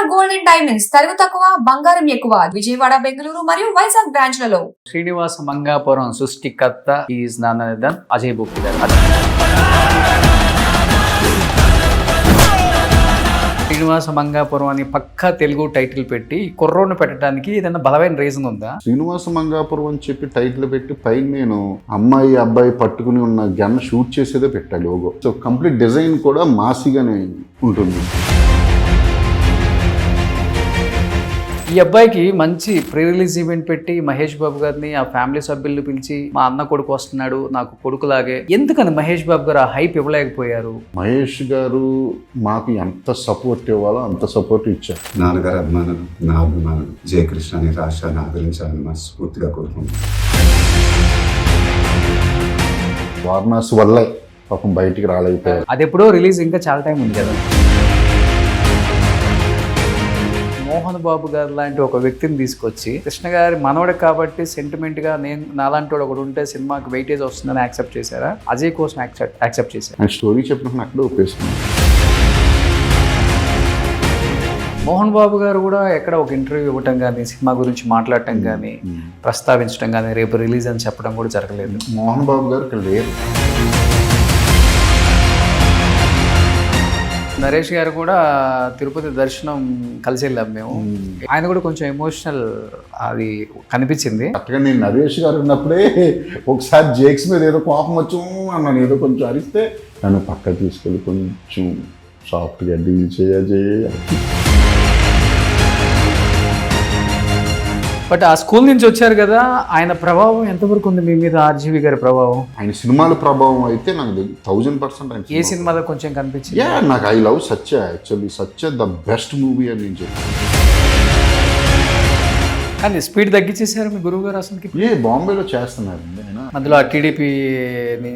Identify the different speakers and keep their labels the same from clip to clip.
Speaker 1: Gold and diamonds తరుగు తక్కువ బంగారం ఎక్కువ విజయవాడ బెంగళూరు మరియు వైజాగ్ బ్రాంచ్లలో.
Speaker 2: శ్రీనివాస మంగాపురం సృష్టికర్త is none other than Ajay Bhupathi garu. Srinivasa Mangapuram అని పక్కా తెలుగు టైటిల్ పెట్టి కుర్రోడ్ని పెట్టడానికి ఏదైనా బలమైన రీజన్ ఉందా?
Speaker 3: శ్రీనివాస మంగాపురం అని చెప్పి టైటిల్ పెట్టి పైన నేను అమ్మాయి అబ్బాయి పట్టుకుని ఉన్న గన్ షూట్ చేసేదే పెట్టాలి లోగో. సో కంప్లీట్ డిజైన్ కూడా మాసిగానే ఉంటుంది.
Speaker 2: ఈ అబ్బాయికి మంచి ప్రీ రిలీజ్ ఈవెంట్ పెట్టి మహేష్ బాబు గారిని ఆ ఫ్యామిలీ సభ్యులు పిలిచి మా అన్న కొడుకు వస్తున్నాడు నాకు కొడుకులాగే, ఎందుకని మహేష్ బాబు గారు ఆ హైప్ ఇవ్వలేకపోయారు?
Speaker 3: మహేష్ గారు మాకు ఎంత సపోర్ట్ ఇవ్వాలో అంత సపోర్ట్ ఇచ్చారు.
Speaker 4: నాన్నగారు అభిమానం, నా అభిమానం జయకృష్ణ అనే రాష్ట్రాన్ని ఆదరించాలని మనస్ఫూర్తిగా కోరుకుంటున్నాను.
Speaker 3: వారణాసి వల్లే పాపం బయటికి రాలేకపోయారు.
Speaker 2: అది ఎప్పుడో రిలీజ్, ఇంకా చాలా టైం ఉంది కదా. మోహన్ బాబు గారు లాంటి ఒక వ్యక్తిని తీసుకొచ్చి కృష్ణ గారి మనవడు కాబట్టి సెంటిమెంట్గా నేను నాలాంటి వాడు ఒకడు ఉంటే సినిమాకి వెయిటేజ్ వస్తుందని యాక్సెప్ట్ చేశారా? అజయ్ కోసం యాక్సెప్ట్ చేశారు.
Speaker 3: అండ్ స్టోరీ చెప్పినప్పుడు అక్కడే ఒప్పేసుకున్నాను.
Speaker 2: మోహన్ బాబు గారు కూడా ఎక్కడ ఒక ఇంటర్వ్యూ ఇవ్వటం కానీ సినిమా గురించి మాట్లాడటం కానీ ప్రస్తావించడం కానీ రేపు రిలీజ్ అని చెప్పడం కూడా జరగలేదు.
Speaker 3: మోహన్ బాబు గారు ఇక్కడ లేరు.
Speaker 2: నరేష్ గారు కూడా తిరుపతి దర్శనం కలిసి వెళ్ళాం మేము. ఆయన కూడా కొంచెం ఎమోషనల్ అది కనిపించింది.
Speaker 3: అక్కడ నేను నరేష్ గారు ఉన్నప్పుడే ఒకసారి జేక్స్ మీద ఏదో కోపం వచ్చు అన్నాను, ఏదో కొంచెం అరిస్తే నన్ను పక్క తీసుకెళ్ళి కొంచెం సాఫ్ట్గా డీల్ చేయాలి.
Speaker 2: బట్ ఆ స్కూల్ నుంచి వచ్చారు కదా, ఆయన ప్రభావం ఎంతవరకు ఉంది మీ మీద? ఆర్జీవి గారి ప్రభావం,
Speaker 3: ఆయన సినిమాల ప్రభావం అయితే నాకు 1000%
Speaker 2: ఏ సినిమాలో కొంచెం కనిపించింది?
Speaker 3: నాకు I love Satya, actually Satya the best movie అని నేను చెప్పాను.
Speaker 2: కానీ స్పీడ్ తగ్గించేసారు మీ గురువు గారు అసలుకి.
Speaker 3: బాంబేలో చేస్తున్నారు
Speaker 2: మధ్యలో ఆ టీడీపీని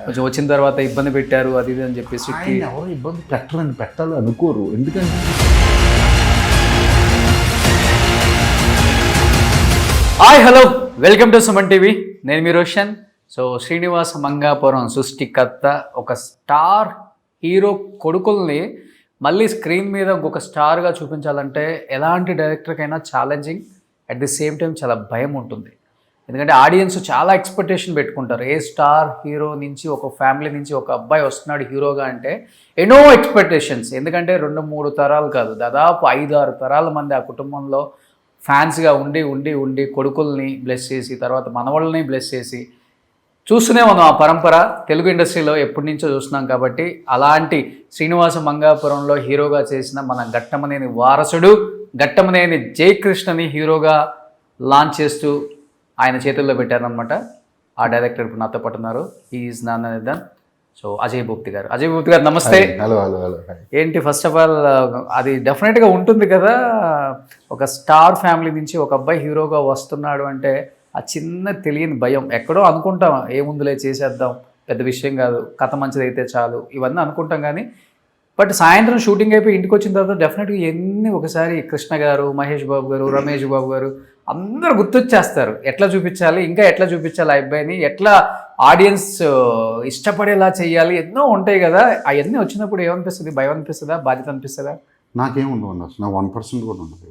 Speaker 2: కొంచెం వచ్చిన తర్వాత ఇబ్బంది పెట్టారు అది ఇది అని చెప్పేసి.
Speaker 3: ఎవరు ఇబ్బంది పెట్టాలి అనుకోరు, ఎందుకంటే
Speaker 2: hi hello welcome to Suman TV, నేను మీ రోషన్. సో శ్రీనివాస మంగాపురం సృష్టికర్త ఒక స్టార్ హీరో కొడుకుల్ని మళ్ళీ స్క్రీన్ మీద ఇంకొక స్టార్గా చూపించాలంటే ఎలాంటి డైరెక్టర్కైనా challenging, at the same time చాలా భయం ఉంటుంది. ఎందుకంటే ఆడియన్స్ చాలా ఎక్స్పెక్టేషన్ పెట్టుకుంటారు. ఏ స్టార్ హీరో నుంచి ఒక ఫ్యామిలీ నుంచి ఒక అబ్బాయి వస్తున్నాడు హీరోగా అంటే ఎన్నో ఎక్స్పెక్టేషన్స్. ఎందుకంటే 2-3 తరాలు కాదు, దాదాపు 5-6 తరాల మంది ఆ కుటుంబంలో ఫ్యాన్స్గా ఉండి ఉండి ఉండి కొడుకుల్ని బ్లెస్ చేసి తర్వాత మనవళ్ళని బ్లెస్ చేసి చూస్తూనే మనం ఆ పరంపర తెలుగు ఇండస్ట్రీలో ఎప్పటి నుంచో చూస్తున్నాం. కాబట్టి అలాంటి శ్రీనివాస మంగాపురంలో హీరోగా చేసిన మన ఘట్టమనేని వారసుడు ఘట్టమనేని జయకృష్ణని హీరోగా లాంచ్ చేస్తూ ఆయన చేతుల్లో పెట్టారనమాట. ఆ డైరెక్టర్ ఇప్పుడు నాతో పాటు ఉన్నారు. Is none other than so Ajay Bhupathi garu. Ajay Bhupathi garu నమస్తే.
Speaker 3: Hello hello hello.
Speaker 2: ఏంటి ఫస్ట్ ఆఫ్ ఆల్ అది డెఫినెట్గా ఉంటుంది కదా, ఒక స్టార్ ఫ్యామిలీ నుంచి ఒక అబ్బాయి హీరోగా వస్తున్నాడు అంటే ఆ చిన్న తెలియని భయం. ఎక్కడో అనుకుంటాం ఏముందులే చేసేద్దాం, పెద్ద విషయం కాదు, కథ మంచిదైతే చాలు, ఇవన్నీ అనుకుంటాం. కానీ బట్ సాయంత్రం షూటింగ్ అయిపోయి ఇంటికి వచ్చిన తర్వాత డెఫినెట్గా ఎన్ని ఒకసారి కృష్ణ గారు, మహేష్ బాబు గారు, రమేష్ బాబు గారు అందరూ గుర్తొచ్చేస్తారు. ఎట్లా చూపించాలి, ఇంకా ఎట్లా చూపించాలి ఆ అబ్బాయిని, ఎట్లా ఆడియన్స్ ఇష్టపడేలా చేయాలి, ఎన్నో ఉంటాయి కదా. అవన్నీ వచ్చినప్పుడు ఏమనిపిస్తుంది? భయం అనిపిస్తుందా, బాధ్యత అనిపిస్తుందా?
Speaker 3: నాకేముండవు అసలు, నా 1% కూడా ఉండదు.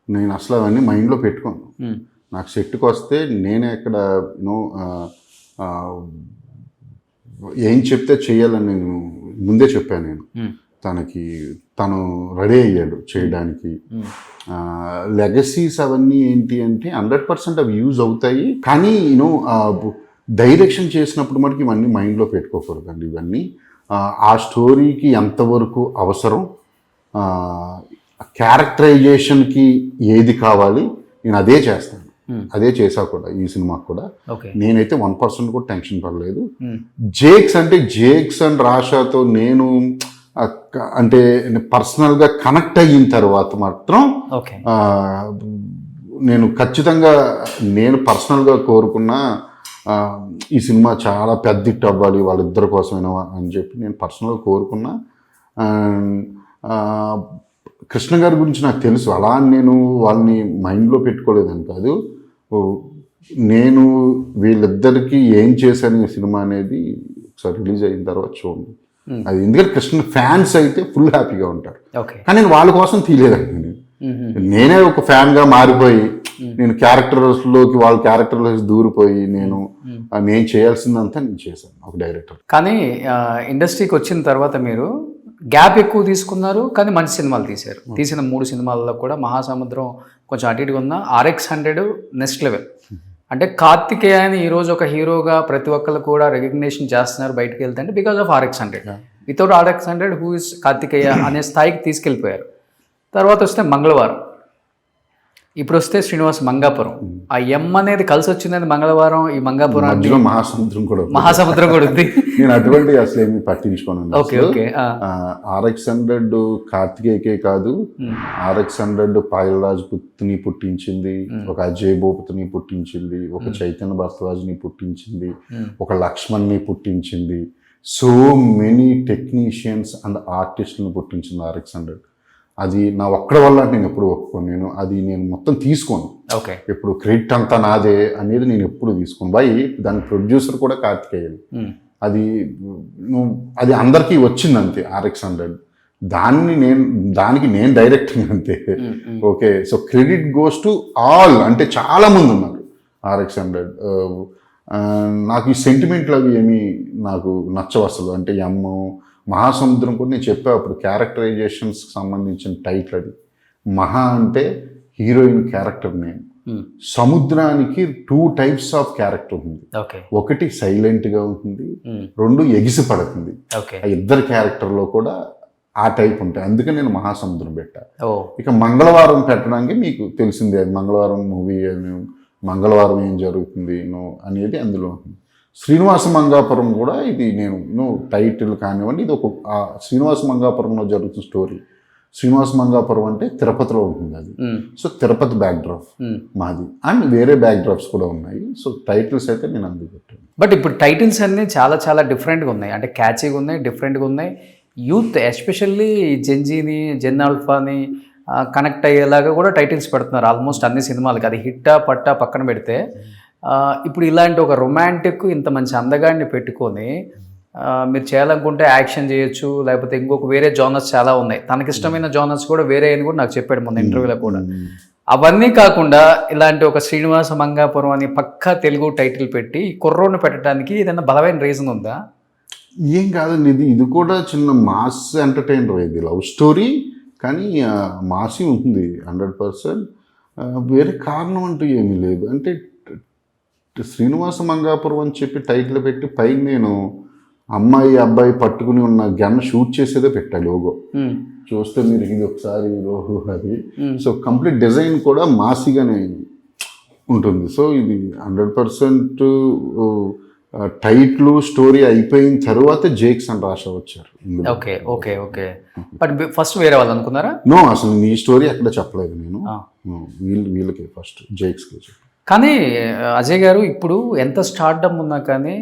Speaker 3: నేను అసలు అవన్నీ మైండ్లో పెట్టుకోను. నాకు సెట్కి వస్తే నేనే ఎక్కడ ఏం చెప్తే చెయ్యాలని నేను ముందే చెప్పాను. నేను తను రెడీ అయ్యాడు చేయడానికి. లెగసీస్ అవన్నీ ఏంటి అంటే 100% అవి యూజ్ అవుతాయి, కానీ డైరెక్షన్ చేసినప్పుడు మనకి ఇవన్నీ మైండ్లో పెట్టుకోకూడదండి. ఇవన్నీ ఆ స్టోరీకి ఎంతవరకు అవసరం, క్యారెక్టరైజేషన్కి ఏది కావాలి, నేను అదే చేస్తాను. అదే చేసా కూడా ఈ సినిమాకి కూడా. నేనైతే 1% కూడా టెన్షన్ పడలేదు. జేక్స్ అండ్ రాషాతో నేను అంటే పర్సనల్గా కనెక్ట్ అయిన తర్వాత మాత్రం నేను ఖచ్చితంగా నేను పర్సనల్గా కోరుకున్న ఈ సినిమా చాలా పెద్ద హిట్ అవ్వాలి వాళ్ళిద్దరి కోసమైనా అని చెప్పి నేను పర్సనల్గా కోరుకున్నా. కృష్ణ గారి గురించి నాకు తెలుసు, అలా నేను వాళ్ళని మైండ్లో పెట్టుకోలేదని కాదు. వీళ్ళిద్దరికీ ఏం చేశాను ఈ సినిమా అనేది ఒకసారి రిలీజ్ అయిన తర్వాత చూడండి. అది ఎందుకంటే కృష్ణ ఫ్యాన్స్ అయితే ఫుల్ హ్యాపీగా ఉంటారు.
Speaker 2: ఓకే.
Speaker 3: కానీ నేను వాళ్ళ కోసం తీయలేదండి. నేనే ఒక ఫ్యాన్గా మారిపోయి నేను క్యారెక్టర్స్లోకి వాళ్ళ క్యారెక్టర్లోకి దూరిపోయి నేను చేయాల్సిందంతా నేను చేశాను ఒక డైరెక్టర్.
Speaker 2: కానీ ఇండస్ట్రీకి వచ్చిన తర్వాత మీరు గ్యాప్ ఎక్కువ తీసుకున్నారు, కానీ మంచి సినిమాలు తీశారు. తీసిన 3 సినిమాల్లో కూడా మహాసముద్రం కొంచెం అటు ఇటుగా ఉన్న, RX100 నెక్స్ట్ లెవెల్. అంటే కార్తికేయని ఈరోజు ఒక హీరోగా ప్రతి ఒక్కరు కూడా రికగ్నేషన్ చేస్తున్నారు బయటకు వెళ్తే because of RX100. Without RX100 who is Karthikeya అనే స్థాయికి తీసుకెళ్ళిపోయారు. తర్వాత వస్తే మంగళవారం, ఇప్పుడు వస్తే శ్రీనివాస్ మంగాపురం. ఆ ఎం అనేది కలిసి వచ్చింది మంగళవారం. ఈ మంగాపురం
Speaker 3: మధ్యలో మహాసముద్రం
Speaker 2: కూడా ఉంది.
Speaker 3: నేను అటువంటి అసలు ఏమి పట్టించుకోను.
Speaker 2: Okay okay.
Speaker 3: RX100 కార్తికేయకే కాదు, RX100 పాయల్ రాజ్పుత్ని పుట్టించింది, ఒక అజయ్ భూపతిని పుట్టించింది, ఒక చైతన్య భరద్వాజ్ని పుట్టించింది, ఒక లక్ష్మణ్ని పుట్టించింది. సో మెనీ టెక్నీషియన్స్ అండ్ ఆర్టిస్టులను పుట్టించింది RX100. అది నా ఒక్కడి వల్ల నేను ఎప్పుడు ఒప్పుకోను. నేను మొత్తం తీసుకోను.
Speaker 2: ఓకే.
Speaker 3: ఇప్పుడు క్రెడిట్ అంతా నాదే అనేది నేను ఎప్పుడు తీసుకోను. దాని ప్రొడ్యూసర్ కూడా కార్తికేయన్. అది అందరికీ వచ్చింది అంతే. RX100 దానికి నేను డైరెక్టింగ్ అంతే. Okay. So credit goes to all, అంటే చాలా మంది ఉన్నారు RX100. నాకు ఈ సెంటిమెంట్లు అవి ఏమీ నాకు నచ్చవు అసలు. అంటే మహాసముద్రం కూడా నేను చెప్పా అప్పుడు, క్యారెక్టరైజేషన్స్కి సంబంధించిన టైటిల్ అది. మహా అంటే హీరోయిన్ క్యారెక్టర్ నేమ్. సముద్రానికి 2 types ఆఫ్ క్యారెక్టర్ ఉంది. ఒకటి సైలెంట్గా ఉంటుంది, 2 ఎగిసి పడుతుంది. ఆ ఇద్దరు క్యారెక్టర్లో కూడా ఆ టైప్ ఉంటాయి. అందుకే నేను మహాసముద్రం పెట్టా. ఇక మంగళవారం పెట్టడానికి మీకు తెలిసిందే, అది మంగళవారం మూవీ, మంగళవారం ఏం జరుగుతుంది అనేది అందులో ఉంటుంది. శ్రీనివాస మంగాపురం కూడా ఇది నేను టైటిల్ కానివ్వండి, ఇది ఒక శ్రీనివాస మంగాపురంలో జరుగుతున్న స్టోరీ. శ్రీనివాస మంగాపురం అంటే తిరుపతిలో ఉంటుంది అది. సో తిరుపతి బ్యాక్డ్రాప్ మాది, అండ్ వేరే బ్యాక్డ్రాప్స్ కూడా ఉన్నాయి. సో టైటిల్స్ అయితే నేను అందుకు పెట్టాను.
Speaker 2: బట్ ఇప్పుడు టైటిల్స్ అన్నీ చాలా చాలా డిఫరెంట్గా ఉన్నాయి, అంటే క్యాచీగా ఉన్నాయి, డిఫరెంట్గా ఉన్నాయి. యూత్ ఎస్పెషల్లీ జెన్ ఆల్ఫాని కనెక్ట్ అయ్యేలాగా కూడా టైటిల్స్ పెడుతున్నారు ఆల్మోస్ట్ అన్ని సినిమాలకి. అది హిట్టా పట్టా పక్కన పెడితే ఇప్పుడు ఇలాంటి ఒక రొమాంటిక్ ఇంత మంచి అందగాడిని పెట్టుకొని మీరు చేయాలనుకుంటే యాక్షన్ చేయొచ్చు, లేకపోతే ఇంకొక వేరే జోనర్స్ చాలా ఉన్నాయి. తనకిష్టమైన జోనర్స్ కూడా వేరే అని కూడా నాకు చెప్పాడు మొన్న ఇంటర్వ్యూలో కూడా. అవన్నీ కాకుండా ఇలాంటి ఒక శ్రీనివాస మంగాపురం అని పక్కా తెలుగు టైటిల్ పెట్టి కుర్రోడ్ని పెట్టడానికి ఏదైనా బలమైన రీజన్ ఉందా?
Speaker 3: ఏం కాదండి, ఇది కూడా చిన్న మాస్ ఎంటర్టైనర్. ఇది లవ్ స్టోరీ కానీ మాసి ఉంటుంది 100%. వేరే కారణం అంటూ ఏమీ లేదు. అంటే శ్రీనివాస మంగాపురం అని చెప్పి టైటిల్ పెట్టి పైన నేను అమ్మాయి అబ్బాయి పట్టుకుని ఉన్న గన్ షూట్ చేసేదే పెట్టా లోగో. చూస్తే మీరు ఇది ఒకసారి లోగో అది. సో కంప్లీట్ డిజైన్ కూడా మాసిగానే ఉంటుంది. సో ఇది 100% టైటిల్ స్టోరీ అయిపోయిన తర్వాత జేక్స్ అండ్ రాషా వచ్చారు.
Speaker 2: Okay okay okay. But first వేరే వాళ్ళు అనుకున్నారా?
Speaker 3: నో, అసలు నీ స్టోరీ ఎక్కడ చెప్పలేదు నేను. వీళ్ళకి ఫస్ట్ జేక్స్కి చెప్పాను.
Speaker 2: కానీ అజయ్ గారు ఇప్పుడు ఎంత స్టార్డమ్ ఉన్నా కానీ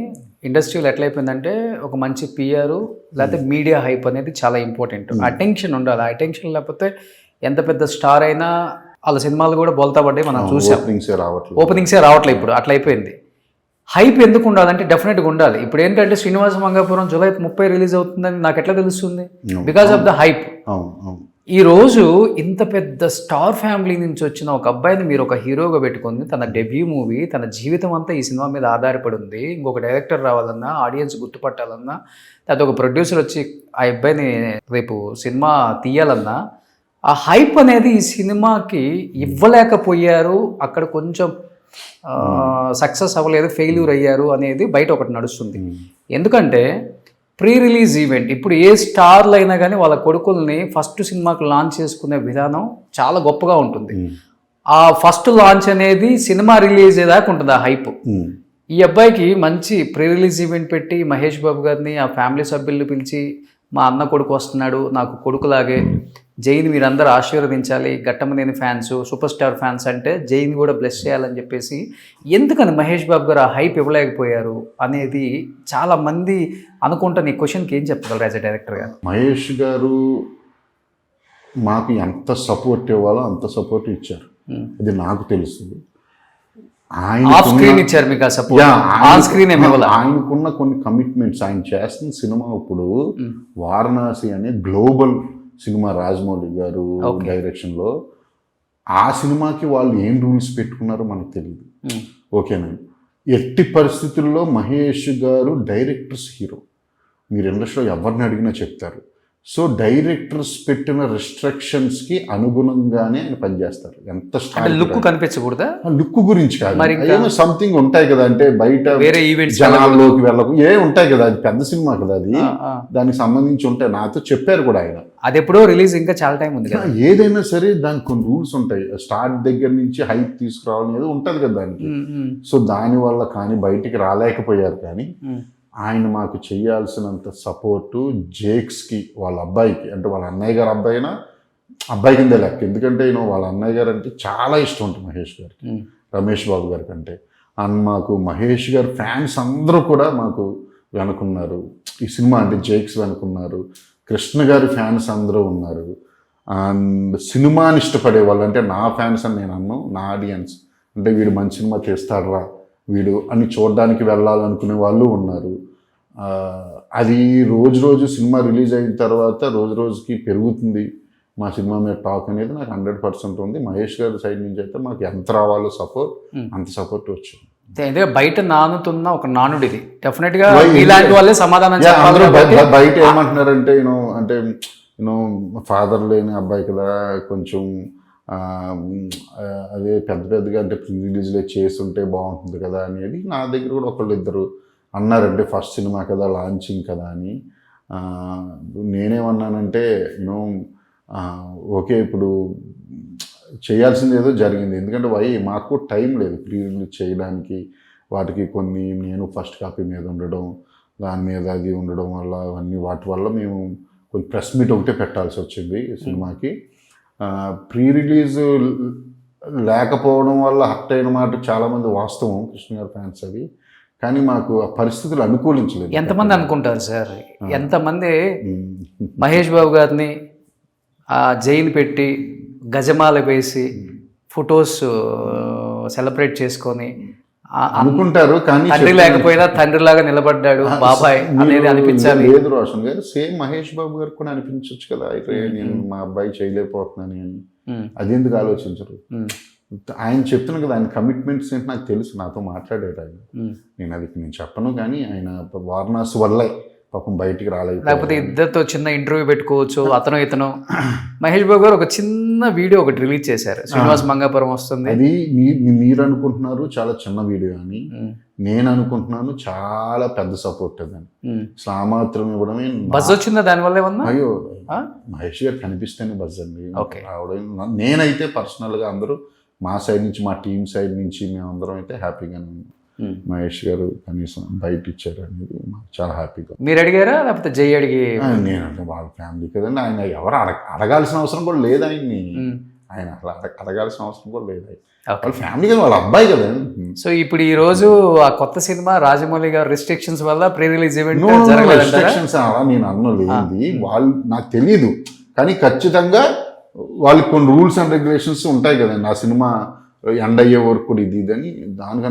Speaker 2: ఇండస్ట్రీలో ఎట్లయిపోయిందంటే ఒక మంచి పిఆర్ లేకపోతే మీడియా హైప్ అనేది చాలా ఇంపార్టెంట్. అటెన్షన్ ఉండాలి. ఆ అటెన్షన్ లేకపోతే ఎంత పెద్ద స్టార్ అయినా వాళ్ళ సినిమాలు కూడా బోల్తా పడ్డాయి, మనం చూసాం. ఓపెనింగ్సే రావట్లేదు ఇప్పుడు, అట్లా అయిపోయింది. హైప్ ఎందుకు ఉండాలంటే డెఫినెట్గా ఉండాలి. ఇప్పుడు ఏంటంటే శ్రీనివాస మంగాపురం జూలై 30 రిలీజ్ అవుతుందని నాకు ఎట్లా తెలుస్తుంది? Because of the hype. ఈరోజు ఇంత పెద్ద స్టార్ ఫ్యామిలీ నుంచి వచ్చిన ఒక అబ్బాయిని మీరు ఒక హీరోగా పెట్టుకుంది, తన డెబ్యూ మూవీ, తన జీవితం అంతా ఈ సినిమా మీద ఆధారపడి ఉంది. ఇంకొక డైరెక్టర్ రావాలన్నా, ఆడియన్స్ గుర్తుపట్టాలన్నా, లేకపోతే ఒక ప్రొడ్యూసర్ వచ్చి ఆ అబ్బాయిని రేపు సినిమా తీయాలన్నా, ఆ హైప్ అనేది ఈ సినిమాకి ఇవ్వలేకపోయారు. అక్కడ కొంచెం సక్సెస్ అవ్వలేదు, ఫెయిల్యూర్ అయ్యారు అనేది బయట ఒకటి నడుస్తుంది. ఎందుకంటే ప్రీ రిలీజ్ ఈవెంట్, ఇప్పుడు ఏ స్టార్లు అయినా కానీ వాళ్ళ కొడుకుల్ని ఫస్ట్ సినిమాకు లాంచ్ చేసుకునే విధానం చాలా గొప్పగా ఉంటుంది. ఆ ఫస్ట్ లాంచ్ అనేది సినిమా రిలీజ్ అయ్యేదాకా ఉంటుంది ఆ హైప్. ఈ అబ్బాయికి మంచి ప్రీ రిలీజ్ ఈవెంట్ పెట్టి మహేష్ బాబు గారిని ఆ ఫ్యామిలీ సభ్యుల్ని పిలిచి, మా అన్న కొడుకు వస్తున్నాడు, నాకు కొడుకులాగే జైని మీరందరూ ఆశీర్వదించాలి, Ghattamaneni fans, super star fans అంటే జైని కూడా బ్లెస్ చేయాలని చెప్పేసి, ఎందుకని మహేష్ బాబు గారు ఆ హైప్ ఇవ్వలేకపోయారు అనేది చాలా మంది అనుకుంటా. నీ క్వశ్చన్కి ఏం చెప్పగలరు యాజ్ ఎ డైరెక్టర్గా?
Speaker 3: మహేష్ గారు మాకు ఎంత సపోర్ట్ ఇవ్వాలో అంత సపోర్ట్ ఇచ్చారు, అది నాకు తెలుస్తుంది.
Speaker 2: ఆఫ్ స్క్రీన్ ఇచ్చారు మీకు ఆ సపోర్ట్, ఆన్ స్క్రీన్ ఏమి ఇవ్వాలి.
Speaker 3: ఆయనకున్న కొన్ని కమిట్మెంట్స్, ఆయన చేస్తున్న సినిమా ఇప్పుడు వారణాసి అనే గ్లోబల్ సినిమా రాజమౌళి గారు డైరెక్షన్ లో, ఆ సినిమాకి వాళ్ళు ఏం రూల్స్ పెట్టుకున్నారో మనకు తెలియదు. ఓకేనా, ఎట్టి పరిస్థితుల్లో మహేష్ గారు డైరెక్టర్స్ హీరో, మీరు ఇండస్ట్రీలో ఎవరిని అడిగినా చెప్తారు. సో డైరెక్టర్స్ పెట్టిన రిస్ట్రిక్షన్స్ కి అనుగుణంగానే ఆయన పనిచేస్తారు. ఎంత
Speaker 2: లుక్ కనిపించకూడదా?
Speaker 3: లుక్ గురించి కాదు, సంథింగ్ ఉంటాయి కదా, అంటే బయట
Speaker 2: వేరే ఈవెంట్స్
Speaker 3: జనాల్లోకి వెళ్ళకు ఏ ఉంటాయి కదా, అది పెద్ద సినిమా కదా, అది దానికి సంబంధించి ఉంటాయి. నాతో చెప్పారు కూడా ఆయన,
Speaker 2: అది ఎప్పుడో రిలీజ్, ఇంకా చాలా టైం ఉంది కదా.
Speaker 3: ఏదైనా సరే దానికి కొన్ని రూల్స్ ఉంటాయి. స్టార్ట్ దగ్గర నుంచి హైప్ తీసుకురావాలనేది ఉంటది కదా దానికి. సో దాని వల్ల కానీ బయటికి రాలేకపోయారు. కానీ ఆయన మాకు చేయాల్సినంత సపోర్టు జేక్స్కి, వాళ్ళ అబ్బాయికి, అంటే వాళ్ళ అన్నయ్య గారు అబ్బాయి కింద లెక్క. ఎందుకంటే వాళ్ళ అన్నయ్య గారు అంటే చాలా ఇష్టం ఉంటుంది మహేష్ గారికి, రమేష్ బాబు గారి కంటే. అండ్ మాకు మహేష్ గారి ఫ్యాన్స్ అందరూ కూడా మాకు వెనుకున్నారు. ఈ సినిమా అంటే జేక్స్ వెనుకున్నారు, కృష్ణ గారి ఫ్యాన్స్ అందరూ ఉన్నారు. అండ్ సినిమాని ఇష్టపడే వాళ్ళు, అంటే నా ఫ్యాన్స్ అని నేను అన్నాను, నా ఆడియన్స్ అంటే వీడు మంచి సినిమా చేస్తాడరా వీడు అని చూడడానికి వెళ్ళాలనుకునే వాళ్ళు ఉన్నారు. అది రోజు సినిమా రిలీజ్ అయిన తర్వాత రోజుకి పెరుగుతుంది మా సినిమా మీద టాక్ అనేది. నాకు 100% ఉంది. మహేష్ గారి సైడ్ నుంచి అయితే మాకు ఎంత రావాలో సపోర్ట్, అంత సపోర్ట్ వచ్చింది.
Speaker 2: బయట నానుతున్న ఒక నానుడు ఇది, డెఫినెట్ గా ఇలాంటి వాళ్ళే సమాధానం చెప్పాలి.
Speaker 3: బయట ఏమంటున్నారంటే అంటే ఫాదర్ లేని అబ్బాయి కదా, కొంచెం అదే పెద్దగా అంటే ప్రీ రిలీజ్లో చేస్తుంటే బాగుంటుంది కదా అనేది నా దగ్గర కూడా ఒకళ్ళు ఇద్దరు అన్నారంటే, ఫస్ట్ సినిమా కదా, లాంచింగ్ కదా అని. నేనేమన్నానంటే ఓకే, ఇప్పుడు చేయాల్సింది ఏదో జరిగింది. ఎందుకంటే మాకు టైం లేదు ప్రీ రిలీజ్ చేయడానికి. వాటికి కొన్ని నేను ఫస్ట్ కాపీ మీద ఉండడం, దాని మీద అది ఉండడం వల్ల వాటి వల్ల మేము కొంచెం ప్రెస్ మీట్ ఒకటే పెట్టాల్సి వచ్చింది సినిమాకి. ప్రీ రిలీజ్ లేకపోవడం వల్ల హర్ట్ అయిన మాట చాలామంది వాస్తవం, కృష్ణ గారి ఫ్యాన్స్ అది. కానీ మాకు ఆ పరిస్థితులు అనుకూలించలేదు.
Speaker 2: ఎంతమంది అనుకుంటారు సార్, ఎంతమంది మహేష్ బాబు గారిని జైలు పెట్టి గజమాల వేసి ఫొటోస్ సెలబ్రేట్ చేసుకొని
Speaker 3: అనుకుంటారు, కానీ
Speaker 2: తండ్రి లేకపోయినా తండ్రిలాగా నిలబడ్డాడు బాబాయ్ అనేది అనిపించాలి.
Speaker 3: లేదు రోషన్ గారు, సేమ్ మహేష్ బాబు గారు కూడా అనిపించవచ్చు కదా, అయితే నేను మా అబ్బాయి చేయలేకపోతున్నాను అని. అది ఎందుకు ఆలోచించరు? ఆయన చెప్తున్నాను కదా, ఆయన కమిట్మెంట్స్ ఏంటి నాకు తెలుసు, నాతో మాట్లాడారు ఆయన. నేను చెప్పను, కానీ ఆయన వారణాసి వల్లే పాపం బయటికి రాలేదు.
Speaker 2: లేకపోతే ఇద్దరితో చిన్న ఇంటర్వ్యూ పెట్టుకోవచ్చు. ఇతను మహేష్ బాబు గారు ఒక చిన్న వీడియో ఒకటి రిలీజ్ చేశారు, శ్రీనివాస్ మంగాపురం వస్తుంది.
Speaker 3: అది మీరు అనుకుంటున్నారు చాలా చిన్న వీడియో అని, నేను అనుకుంటున్నాను చాలా పెద్ద సపోర్ట్ అని. సామాత్రం ఇవ్వడమే
Speaker 2: బజ్ వచ్చిందా దానివల్ల ఏమన్నా?
Speaker 3: అయ్యో, మహేష్ గారు కనిపిస్తేనే బజ్ అండి రావడం. నేనైతే పర్సనల్గా అందరూ మా సైడ్ నుంచి, మా టీం సైడ్ నుంచి మేమందరం అయితే హ్యాపీగానే ఉన్నాం. మహేష్ గారు కనీసం బయట ఇచ్చారు అనేది చాలా హ్యాపీగా.
Speaker 2: మీరు అడిగారా లేకపోతే జై అడిగి?
Speaker 3: నేనంటే వాళ్ళ ఫ్యామిలీ కదండి, ఆయన ఎవరు అడగాల్సిన అవసరం కూడా లేదు ఆయన్ని. ఆయన అసలు అడగాల్సిన అవసరం కూడా లేదు. వాళ్ళ ఫ్యామిలీ కదా, వాళ్ళ అబ్బాయి కదా.
Speaker 2: సో ఇప్పుడు ఈ రోజు ఆ కొత్త సినిమా రాజమౌళి గారు రిస్ట్రిక్షన్స్ వల్ల ప్రీ రిలీజ్ ఈవెంట్
Speaker 3: రిస్ట్రిక్షన్స్ అలా నేను అన్నలేంది, వాళ్ళు నాకు తెలియదు. కానీ ఖచ్చితంగా వాళ్ళకి కొన్ని రూల్స్ అండ్ రెగ్యులేషన్స్ ఉంటాయి కదండి. ఆ సినిమా ఎండ్ అయ్యే వరకు కూడా ఇది అని, దానికి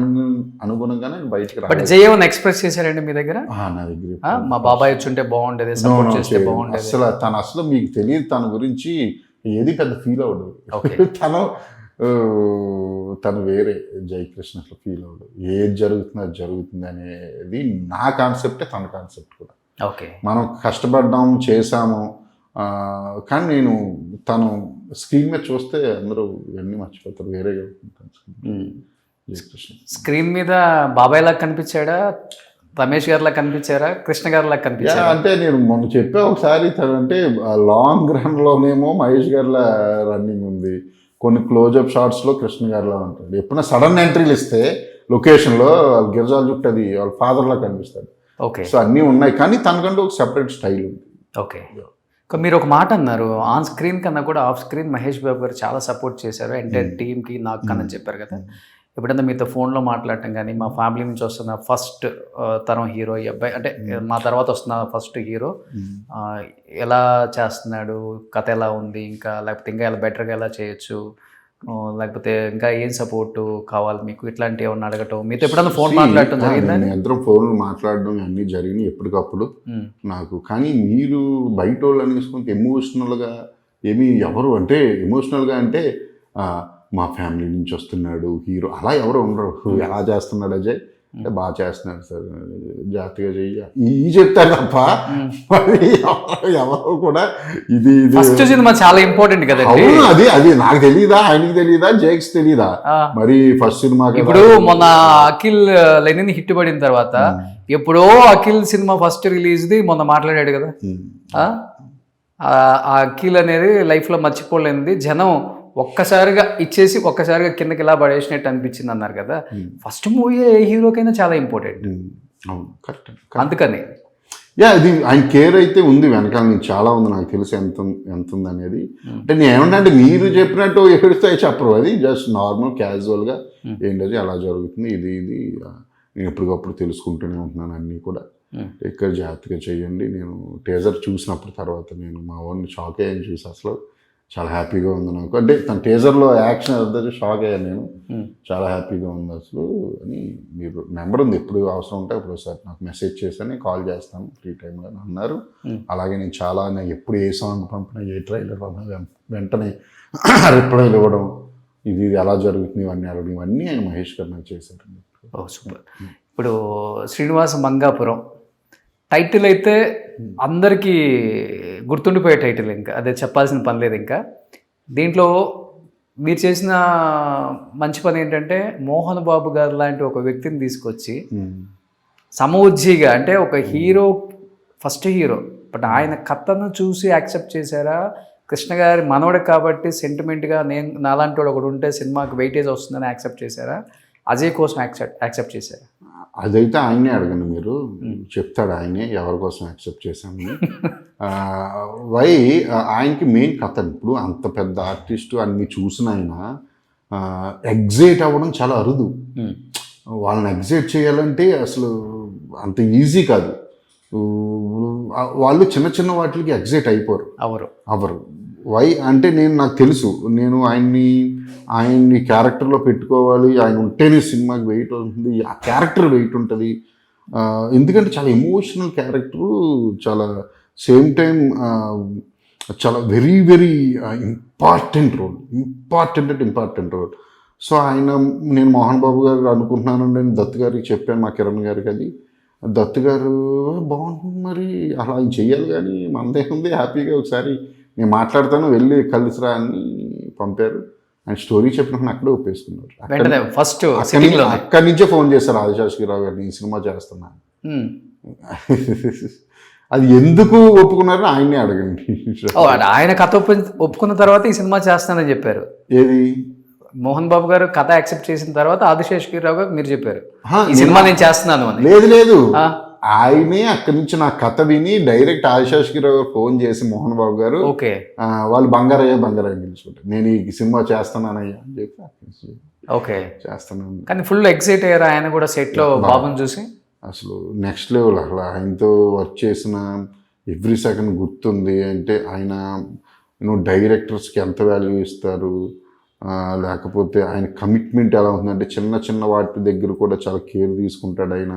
Speaker 3: అనుగుణంగానే బయటకు
Speaker 2: రావాలి. జయవన్ ఎక్స్ప్రెస్ చేశారండి మీ దగ్గర?
Speaker 3: నా దగ్గర
Speaker 2: మా బాబాయ్ వచ్చుంటే బాగుండేది, సపోర్ట్ చేస్తే బాగుండేది.
Speaker 3: అసలు మీకు తెలియదు, తన గురించి ఏది పెద్ద ఫీల్ అవ్వడు. తను వేరే జయకృష్ణ అసలు ఫీల్ అవ్వడు. ఏది జరుగుతుంది అది జరుగుతుంది అనేది నా కాన్సెప్టే తన కాన్సెప్ట్ కూడా. మనం కష్టపడ్డాము, చేసాము. కానీ తను స్క్రీన్ మీద చూస్తే అందరూ ఇవన్నీ మర్చిపోతారు, వేరేగా
Speaker 2: స్క్రీన్ మీద బాబాయ్ లాగా కనిపించాడా, రమేష్ గారిలా కనిపించారా, కృష్ణ గారిలా కనిపించారా?
Speaker 3: అంటే నేను మొన్న చెప్పా ఒకసారి, అంటే లాంగ్ రన్లోనేమో మహేష్ గారిలా రన్నింగ్ ఉంది, కొన్ని క్లోజ్అప్ షాట్స్లో కృష్ణ గారిలా ఉంటాడు. ఎప్పుడైనా సడన్ ఎంట్రీలు ఇస్తే లొకేషన్లో వాళ్ళ గిరిజాల చుట్టూ అది వాళ్ళ ఫాదర్లా కనిపిస్తాడు. సో అన్నీ ఉన్నాయి, కానీ తనకంటూ ఒక సెపరేట్ స్టైల్ ఉంది.
Speaker 2: మీరు ఒక మాట అన్నారు, ఆన్ స్క్రీన్ కన్నా కూడా ఆఫ్ స్క్రీన్ మహేష్ బాబు గారు చాలా సపోర్ట్ చేశారు ఎంటైర్ టీమ్కి, నాకు కన్నా చెప్పారు కదా. ఎప్పుడైనా మీతో ఫోన్లో మాట్లాడటం కానీ, మా ఫ్యామిలీ నుంచి వస్తున్న ఫస్ట్ తరం హీరో ఈ అబ్బాయి, అంటే మా తర్వాత వస్తున్న ఫస్ట్ హీరో ఎలా చేస్తున్నాడు, కథ ఎలా ఉంది, ఇంకా లేకపోతే ఇంకా ఎలా బెటర్గా ఎలా చేయొచ్చు, లేకపోతే ఇంకా ఏం సపోర్ట్ కావాలి మీకు, ఇట్లాంటి ఏమన్నా అడగటం, మీతో ఎప్పుడన్నా ఫోన్ మాట్లాడటం జరిగిందని?
Speaker 3: ఇద్దరం ఫోన్లు మాట్లాడడం అన్నీ జరిగినాయి ఎప్పటికప్పుడు నాకు. కానీ మీరు బయట వాళ్ళు అనేసుకుంటే ఎమోషనల్గా ఏమి ఎవరు అంటే ఎమోషనల్గా అంటే మా ఫ్యామిలీ నుంచి వస్తున్నాడు హీరో అలా ఎవరు ఉండరు. ఎలా చేస్తున్నాడు అజయ్ అంటే బాగా చేస్తున్నాడు సార్, జాగ్రత్తగా చెయ్యి ఈ చెప్తారు తప్ప ఎవరు కూడా ఇది
Speaker 2: ఫస్ట్ సినిమా చాలా ఇంపార్టెంట్ కదండి.
Speaker 3: అది నాకు తెలియదా, ఆయనకి తెలియదా, జేక్స్ తెలియదా మరి ఫస్ట్ సినిమా.
Speaker 2: ఇప్పుడు మొన్న అఖిల్ లెనిన్ హిట్ పడిన తర్వాత ఎప్పుడో అఖిల్ సినిమా ఫస్ట్ రిలీజ్ది మొన్న మాట్లాడాడు కదా. ఆ అఖిల్ అనేది లైఫ్లో మర్చిపోలేనిది, జనం ఒక్కసారిగా ఇచ్చేసి ఒక్కసారిగా కిందకి ఇలా పడేసినట్టు అనిపించింది అన్నారు కదా. ఫస్ట్ మూవీ ఏ హీరోకైనా చాలా ఇంపార్టెంట్.
Speaker 3: అవును, కరెక్ట్.
Speaker 2: అందుకని
Speaker 3: ఇది ఆయన కేర్ అయితే ఉంది వెనకాల నుంచి చాలా ఉంది, నాకు తెలిసి ఎంత ఉంది అనేది. అంటే నేను ఏమంటే మీరు చెప్పినట్టు ఎక్కడితో చెప్పరు, అది జస్ట్ నార్మల్ క్యాజువల్గా ఏంటది అలా జరుగుతుంది, ఇది నేను ఎప్పటికప్పుడు తెలుసుకుంటూనే ఉంటున్నాను అన్నీ కూడా. ఎక్కడ జాగ్రత్తగా చేయండి. నేను టీజర్ చూసినప్పుడు తర్వాత నేను మా ఓన్ని షాక్ అయ్యాను చూసి, అసలు చాలా హ్యాపీగా ఉంది నాకు. అంటే తన టీజర్లో యాక్షన్ అర్థం షాక్ అయ్యాను నేను, చాలా హ్యాపీగా ఉంది అసలు అని. మీరు నెంబర్ ఉంది, ఎప్పుడు అవసరం ఉంటే అప్పుడు ఒకసారి నాకు మెసేజ్ చేశాను, కాల్ చేస్తాను ఫ్రీ టైంలో అన్నారు. అలాగే నేను చాలా ఎప్పుడు ఏ సాంగ్ పంపినా ఏ ట్రైలర్ పంపినా వెంటనే రిప్లైలు ఇవ్వడం, ఇది ఎలా జరుగుతుంది ఇవన్నీ అడగడం, ఇవన్నీ ఆయన మహేష్ గారు నాకు చేశారు.
Speaker 2: సూపర్. ఇప్పుడు శ్రీనివాస మంగాపురం టైటిల్ అయితే అందరికీ గుర్తుండిపోయే టైటిల్, ఇంకా అదే చెప్పాల్సిన పని లేదు. ఇంకా దీంట్లో మీరు చేసిన మంచి పని ఏంటంటే మోహన్ బాబు గారు లాంటి ఒక వ్యక్తిని తీసుకొచ్చి సమవుజ్జిగా, అంటే ఒక హీరో ఫస్ట్ హీరో బట్ ఆయన కథను చూసి యాక్సెప్ట్ చేశారా? కృష్ణ గారి మనవడు కాబట్టి సెంటిమెంట్గా నేను నాలాంటి వాడు ఒకడు ఉంటే సినిమాకి వెయిటేజ్ వస్తుందని యాక్సెప్ట్ చేశారా? అజయ్ కోసం యాక్సెప్ట్ చేశారా?
Speaker 3: అదైతే ఆయనే అడగండి, మీరు చెప్తాడు ఆయనే ఎవరి కోసం యాక్సెప్ట్ చేశామని. ఆయనకి మెయిన్ కథ. ఇప్పుడు అంత పెద్ద ఆర్టిస్టు అన్ని చూసిన ఆయన ఎగ్జైట్ అవ్వడం చాలా అరుదు. వాళ్ళని ఎగ్జైట్ చేయాలంటే అసలు అంత ఈజీ కాదు. వాళ్ళు చిన్న చిన్న వాటికి ఎగ్జైట్ అయిపోరు, అవరు. అంటే నాకు తెలుసు, నేను ఆయన్ని క్యారెక్టర్లో పెట్టుకోవాలి, ఆయన ఉంటేనే సినిమాకి వెయిట్ ఉంటుంది, ఆ క్యారెక్టర్ వెయిట్ ఉంటుంది. ఎందుకంటే చాలా ఎమోషనల్ క్యారెక్టరు, చాలా సేమ్ టైం చాలా very very important role. So నేను మోహన్ బాబు గారు అనుకుంటున్నానండి, నేను దత్తు గారికి చెప్పాను, మా కిరణ్ గారికి. అది దత్తు గారు బాగుంటుంది మరి అలా ఆయన చెయ్యాలి, కానీ మనదే ఉంది, హ్యాపీగా ఒకసారి నేను మాట్లాడతాను వెళ్ళి కలిసిరా అని పంపారు. ఆయన స్టోరీ చెప్పినప్పుడు అక్కడే ఒప్పేసుకున్నారు. అక్కడి నుంచే ఫోన్ చేశారు ఆదిశాస్త్రిరావు గారిని, ఈ సినిమా చేస్తున్నాను. అది ఎందుకు ఒప్పుకున్నారో ఆయన్నే అడగండి.
Speaker 2: ఆయన కథ ఒప్పుకున్న తర్వాత ఈ సినిమా చేస్తానని చెప్పారు.
Speaker 3: ఏది
Speaker 2: మోహన్ బాబు గారు కథ యాక్సెప్ట్ చేసిన తర్వాత ఆదిశేషగిరిరావు గారు మీరు చెప్పారు ఈ సినిమా నేను చేస్తున్నాను అని.
Speaker 3: లేదు, ఆయనే అక్కడి నుంచి నా కథ విని డైరెక్ట్ ఆదిశేషగిరిరావు గారు ఫోన్ చేసి మోహన్ బాబు గారు వాళ్ళు బంగారయ్య పిలుచుకుంటారు, నేను ఈ సినిమా చేస్తున్నానయ్యా అని చెప్పి చేస్తున్నాను.
Speaker 2: కానీ ఫుల్ ఎక్సైట్ అయ్యారు ఆయన కూడా సెట్ లో బాబుని చూసి.
Speaker 3: అసలు నెక్స్ట్ లెవెల్. అసలు ఆయనతో వర్క్ చేసిన ఎవ్రీ సెకండ్ గుర్తుంది. అంటే ఆయన డైరెక్టర్స్కి ఎంత వాల్యూ ఇస్తారు, లేకపోతే ఆయన కమిట్మెంట్ ఎలా ఉంటుందంటే చిన్న చిన్న వాటి దగ్గర కూడా చాలా కేర్ తీసుకుంటాడు ఆయన.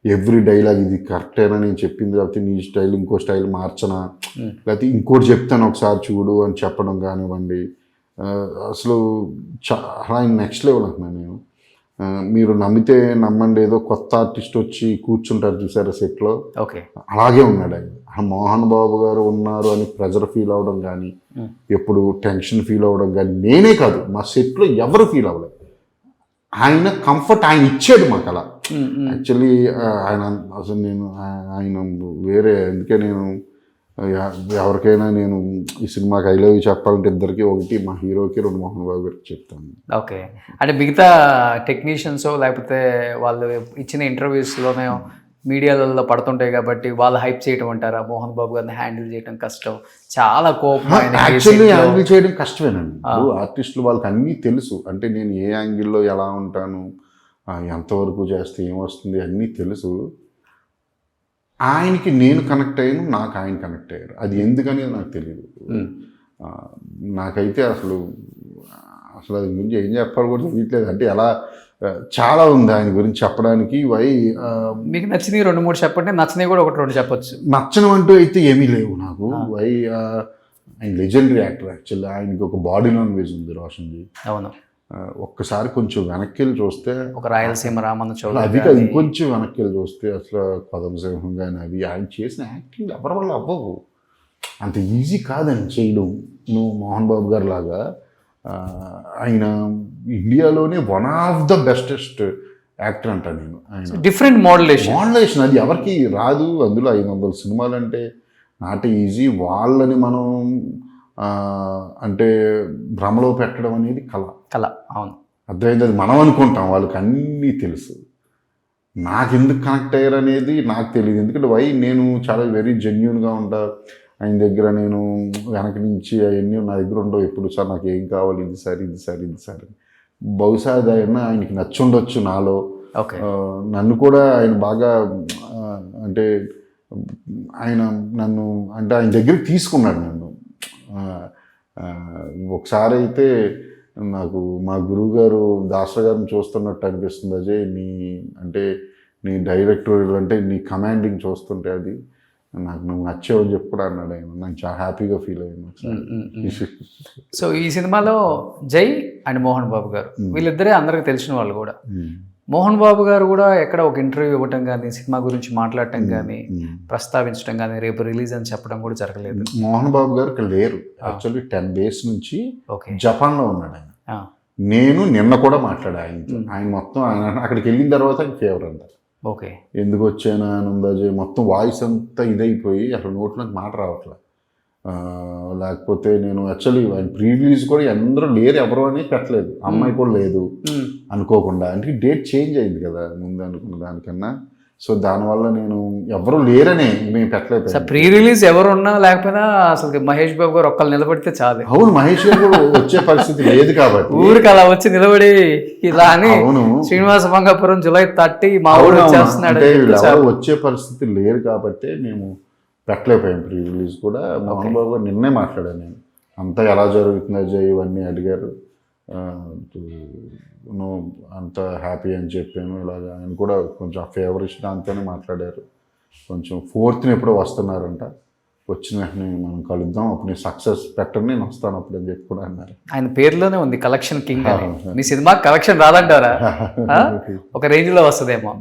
Speaker 3: ఎవ్రీ డైలాగ్ ఇది కరెక్టేనా నేను చెప్పింది, లేకపోతే నీ స్టైల్ ఇంకో స్టైల్ మార్చనా, లేకపోతే ఇంకోటి చెప్తాను ఒకసారి చూడు అని చెప్పడం కానివ్వండి. అసలు అలా నెక్స్ట్ లెవెల్ అంటున్నాను నేను. మీరు నమ్మితే నమ్మండి, ఏదో కొత్త ఆర్టిస్ట్ వచ్చి కూర్చుంటారు చూసారా సెట్లో, అలాగే ఉన్నాడు ఆయన. మోహన్ బాబు గారు ఉన్నారు అని ప్రెజర్ ఫీల్ అవ్వడం కానీ, ఎప్పుడు టెన్షన్ ఫీల్ అవ్వడం కానీ నేనే కాదు, మా సెట్లో ఎవరు ఫీల్ అవ్వలేదు. ఆయన కంఫర్ట్ ఆయన ఇచ్చాడు మాకు అలా. యాక్చువల్లీ ఆయన అసలు ఆయన వేరే. అందుకే నేను ఎవరికైనా నేను ఈ సినిమాకి ఐ లవ్ యూ చెప్పాలంటే ఇద్దరికి, ఒకటి మా హీరోకి, రెండు మోహన్ బాబు గారికి చెప్తాను.
Speaker 2: ఓకే. అంటే మిగతా టెక్నీషియన్స్ లేకపోతే వాళ్ళు ఇచ్చిన ఇంటర్వ్యూస్లోనే మీడియాలలో పడుతుంటాయి కాబట్టి వాళ్ళు హైప్ చేయడం అంటారా? మోహన్ బాబు గారిని హ్యాండిల్ చేయడం కష్టం, చాలా కోపం.
Speaker 3: యాక్చువల్లీ హ్యాండిల్ చేయడం కష్టమేనండి. ఆర్టిస్టులు వాళ్ళకి అన్నీ తెలుసు. అంటే నేను ఏ యాంగిల్లో ఎలా ఉంటాను, ఎంతవరకు చేస్తే ఏమొస్తుంది అన్నీ తెలుసు. ఆయనకి నేను కనెక్ట్ అయ్యాను, నాకు ఆయన కనెక్ట్ అయ్యారు. అది ఎందుకనేది నాకు తెలియదు. నాకైతే అసలు అసలు అది గురించి ఏం చెప్పాలి కూడా తెలియట్లేదు. అంటే ఎలా చాలా ఉంది ఆయన గురించి చెప్పడానికి.
Speaker 2: మీకు నచ్చినవి 2-3 చెప్పండి, నచ్చినవి కూడా 1-2 చెప్పొచ్చు.
Speaker 3: నచ్చడం అంటూ అయితే ఏమీ లేవు నాకు. ఆయన లెజెండరీ యాక్టర్ యాక్చువల్లీ. ఆయనకి ఒక బాడీ లాంగ్వేజ్ ఉంది రోషన్జీ.
Speaker 2: అవును.
Speaker 3: ఒక్కసారి కొంచెం వెనక్కి వెళ్ళి చూస్తే,
Speaker 2: ఒక రాయలసీమ రామన్న చౌదరి
Speaker 3: అది కాదు, ఇంకొంచెం వెనక్కి వెళ్ళి చూస్తే అసలు కొదమసింహం కానీ అవి ఆయన చేసిన యాక్టింగ్ ఎవరి వల్ల అవ్వవు. అంత ఈజీ కాదని చేయడం. నువ్వు మోహన్ బాబు గారు లాగా ఆయన ఇండియాలోనే one of the bestest actor అంట నేను. ఆయన
Speaker 2: డిఫరెంట్ మోడలేషన్
Speaker 3: అది ఎవరికి రాదు. అందులో 500 సినిమాలు అంటే నాట్ ఈజీ. వాళ్ళని మనం అంటే భ్రమలో పెట్టడం అనేది కళ.
Speaker 2: అవును,
Speaker 3: అర్థమైంది. అది మనం అనుకుంటాం, వాళ్ళకి అన్నీ తెలుసు. నాకు ఎందుకు కనెక్ట్ అయ్యారు అనేది నాకు తెలియదు. ఎందుకంటే నేను చాలా వెరీ జెన్యున్గా ఉంటా. ఆయన దగ్గర నేను వెనక నుంచి అవన్నీ నా దగ్గర ఉండవు ఎప్పుడు. సార్ నాకు ఏం కావాలి, ఇది సార్. బహుశా అది ఆయనకి నచ్చుండొచ్చు నాలో. నన్ను కూడా ఆయన బాగా అంటే ఆయన నన్ను అంటే ఆయన దగ్గరికి తీసుకున్నాడు నన్ను. ఒకసారి అయితే నాకు మా గురువు గారు దాసరి గారిని చూస్తున్నట్టు అనిపిస్తుంది. అజయ్ నీ డైరెక్టోరియల్ అంటే నీ కమాండింగ్ చూస్తుంటే అది నాకు నువ్వు నచ్చావు అని చెప్పి కూడా అన్నాడు ఆయన. నాకు చాలా హ్యాపీగా ఫీల్ అయ్యాను.
Speaker 2: సో ఈ సినిమాలో జై అండ్ మోహన్ బాబు గారు వీళ్ళిద్దరే అందరికి తెలిసిన వాళ్ళు కూడా. మోహన్ బాబు గారు కూడా ఎక్కడ ఒక ఇంటర్వ్యూ ఇవ్వటం కానీ, సినిమా గురించి మాట్లాడటం కానీ, ప్రస్తావించడం కానీ, రేపు రిలీజ్ అని చెప్పడం కూడా జరగలేదు.
Speaker 3: మోహన్ బాబు గారు ఇక్కడ లేరు. యాక్చువల్లీ 10 days నుంచి జపాన్లో ఉన్నాడు ఆయన. నేను నిన్న కూడా మాట్లాడా ఆయన మొత్తం ఆయన అక్కడికి వెళ్ళిన తర్వాత ఫేవర్ అంటారు. ఎందుకు వచ్చానా ఆనందాజీ మొత్తం వాయిస్ అంతా ఇదైపోయి అసలు నోట్లోకి మాట రావట్లే. లేకపోతే నేను యాక్చువల్లీ ఆయన ప్రీ రిలీజ్ కూడా అందరూ లేరు, ఎవరు అని పెట్టలేదు. అమ్మాయి కూడా లేదు అనుకోకుండా. అంటే డేట్ చేంజ్ అయింది కదా ముందు అనుకున్న దానికన్నా. సో దానివల్ల నేను ఎవరు లేరని మేము పెట్టలేదు.
Speaker 2: ప్రీ రిలీజ్ ఎవరు ఉన్నా లేకపోయినా అసలు మహేష్ బాబు గారు ఒక్కళ్ళు నిలబడితే చాలు.
Speaker 3: అవును, మహేష్ గారు వచ్చే పరిస్థితి లేదు కాబట్టి
Speaker 2: ఊరికి అలా వచ్చి నిలబడి ఇలా అని శ్రీనివాస మంగాపురం July 30 మా ఊరు వచ్చేస్తున్నాడు
Speaker 3: వచ్చే పరిస్థితి లేరు కాబట్టి మేము పెట్టలేకపోయాం ప్రీ రిలీజ్ కూడా. మోహన్ బాబు గారు నిన్నే మాట్లాడాను నేను. అంతా ఎలా జరుగుతుందో అజయ్ ఇవన్నీ అడిగారు. నువ్వు అంత హ్యాపీ అని చెప్పాను. ఇలాగ ఆయన కూడా కొంచెం ఫేవర్ ఇచ్చిన దాంతోనే మాట్లాడారు. కొంచెం 4th ఎప్పుడో వస్తున్నారంట, వచ్చిన వెంటనే మనం కలుద్దాం, అప్పుడు నేను సక్సెస్ పెట్టండి, నేను వస్తాను అప్పుడు అని చెప్పి కూడా అన్నారు.
Speaker 2: ఆయన పేరులోనే ఉంది కలెక్షన్ కింగ్. మీ సినిమా కలెక్షన్ రాదంటారా? ఒక రేంజ్లో వస్తుందేమో.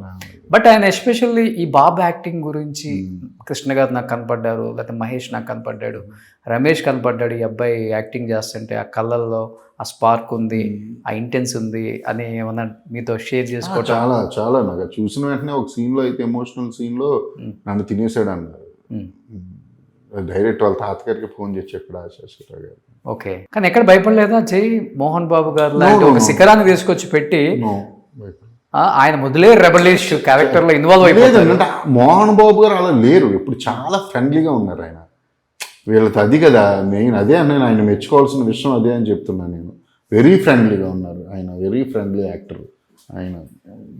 Speaker 2: బట్ ఆయన ఎస్పెషల్లీ ఈ బాబు యాక్టింగ్ గురించి, కృష్ణ గారు నాకు కనపడ్డారు, లేకపోతే మహేష్ నాకు కనపడ్డాడు, రమేష్ కనపడ్డాడు. ఈ అబ్బాయి యాక్టింగ్ చేస్తుంటే ఆ కళ్ళల్లో ఆ స్పార్క్ ఉంది, ఆ ఇంటెన్స్ ఉంది అని ఏమన్నా మీతో షేర్ చేసుకోవటం?
Speaker 3: చాలా చాలా నాకు చూసిన వెంటనే ఒక సీన్లో అయితే ఎమోషనల్ సీన్లో నన్ను తినేసాడు అన్నారు. డైరెక్ట్ వాళ్ళ తాతగారికి ఫోన్ చేసి చెప్పాడు ఆశీర్వాదరావు గారు.
Speaker 2: ఓకే, కానీ ఎక్కడ భయపడలేదా జై? మోహన్ బాబు గారు లాంటి ఒక శిఖరాన్ని తీసుకొచ్చి పెట్టి ఆయన మొదలే రెబలిష్ క్యారెక్టర్లో ఇన్వాల్వ్ అయిపోయారు.
Speaker 3: మోహన్ బాబు గారు అలా లేరు, ఇప్పుడు చాలా ఫ్రెండ్లీగా ఉన్నారు ఆయన. వీళ్ళకి అది కదా మెయిన్, అదే నేను ఆయన మెచ్చుకోవాల్సిన విషయం అదే అని చెప్తున్నాను నేను. వెరీ ఫ్రెండ్లీగా ఉన్నారు ఆయన, వెరీ ఫ్రెండ్లీ యాక్టర్ ఆయన.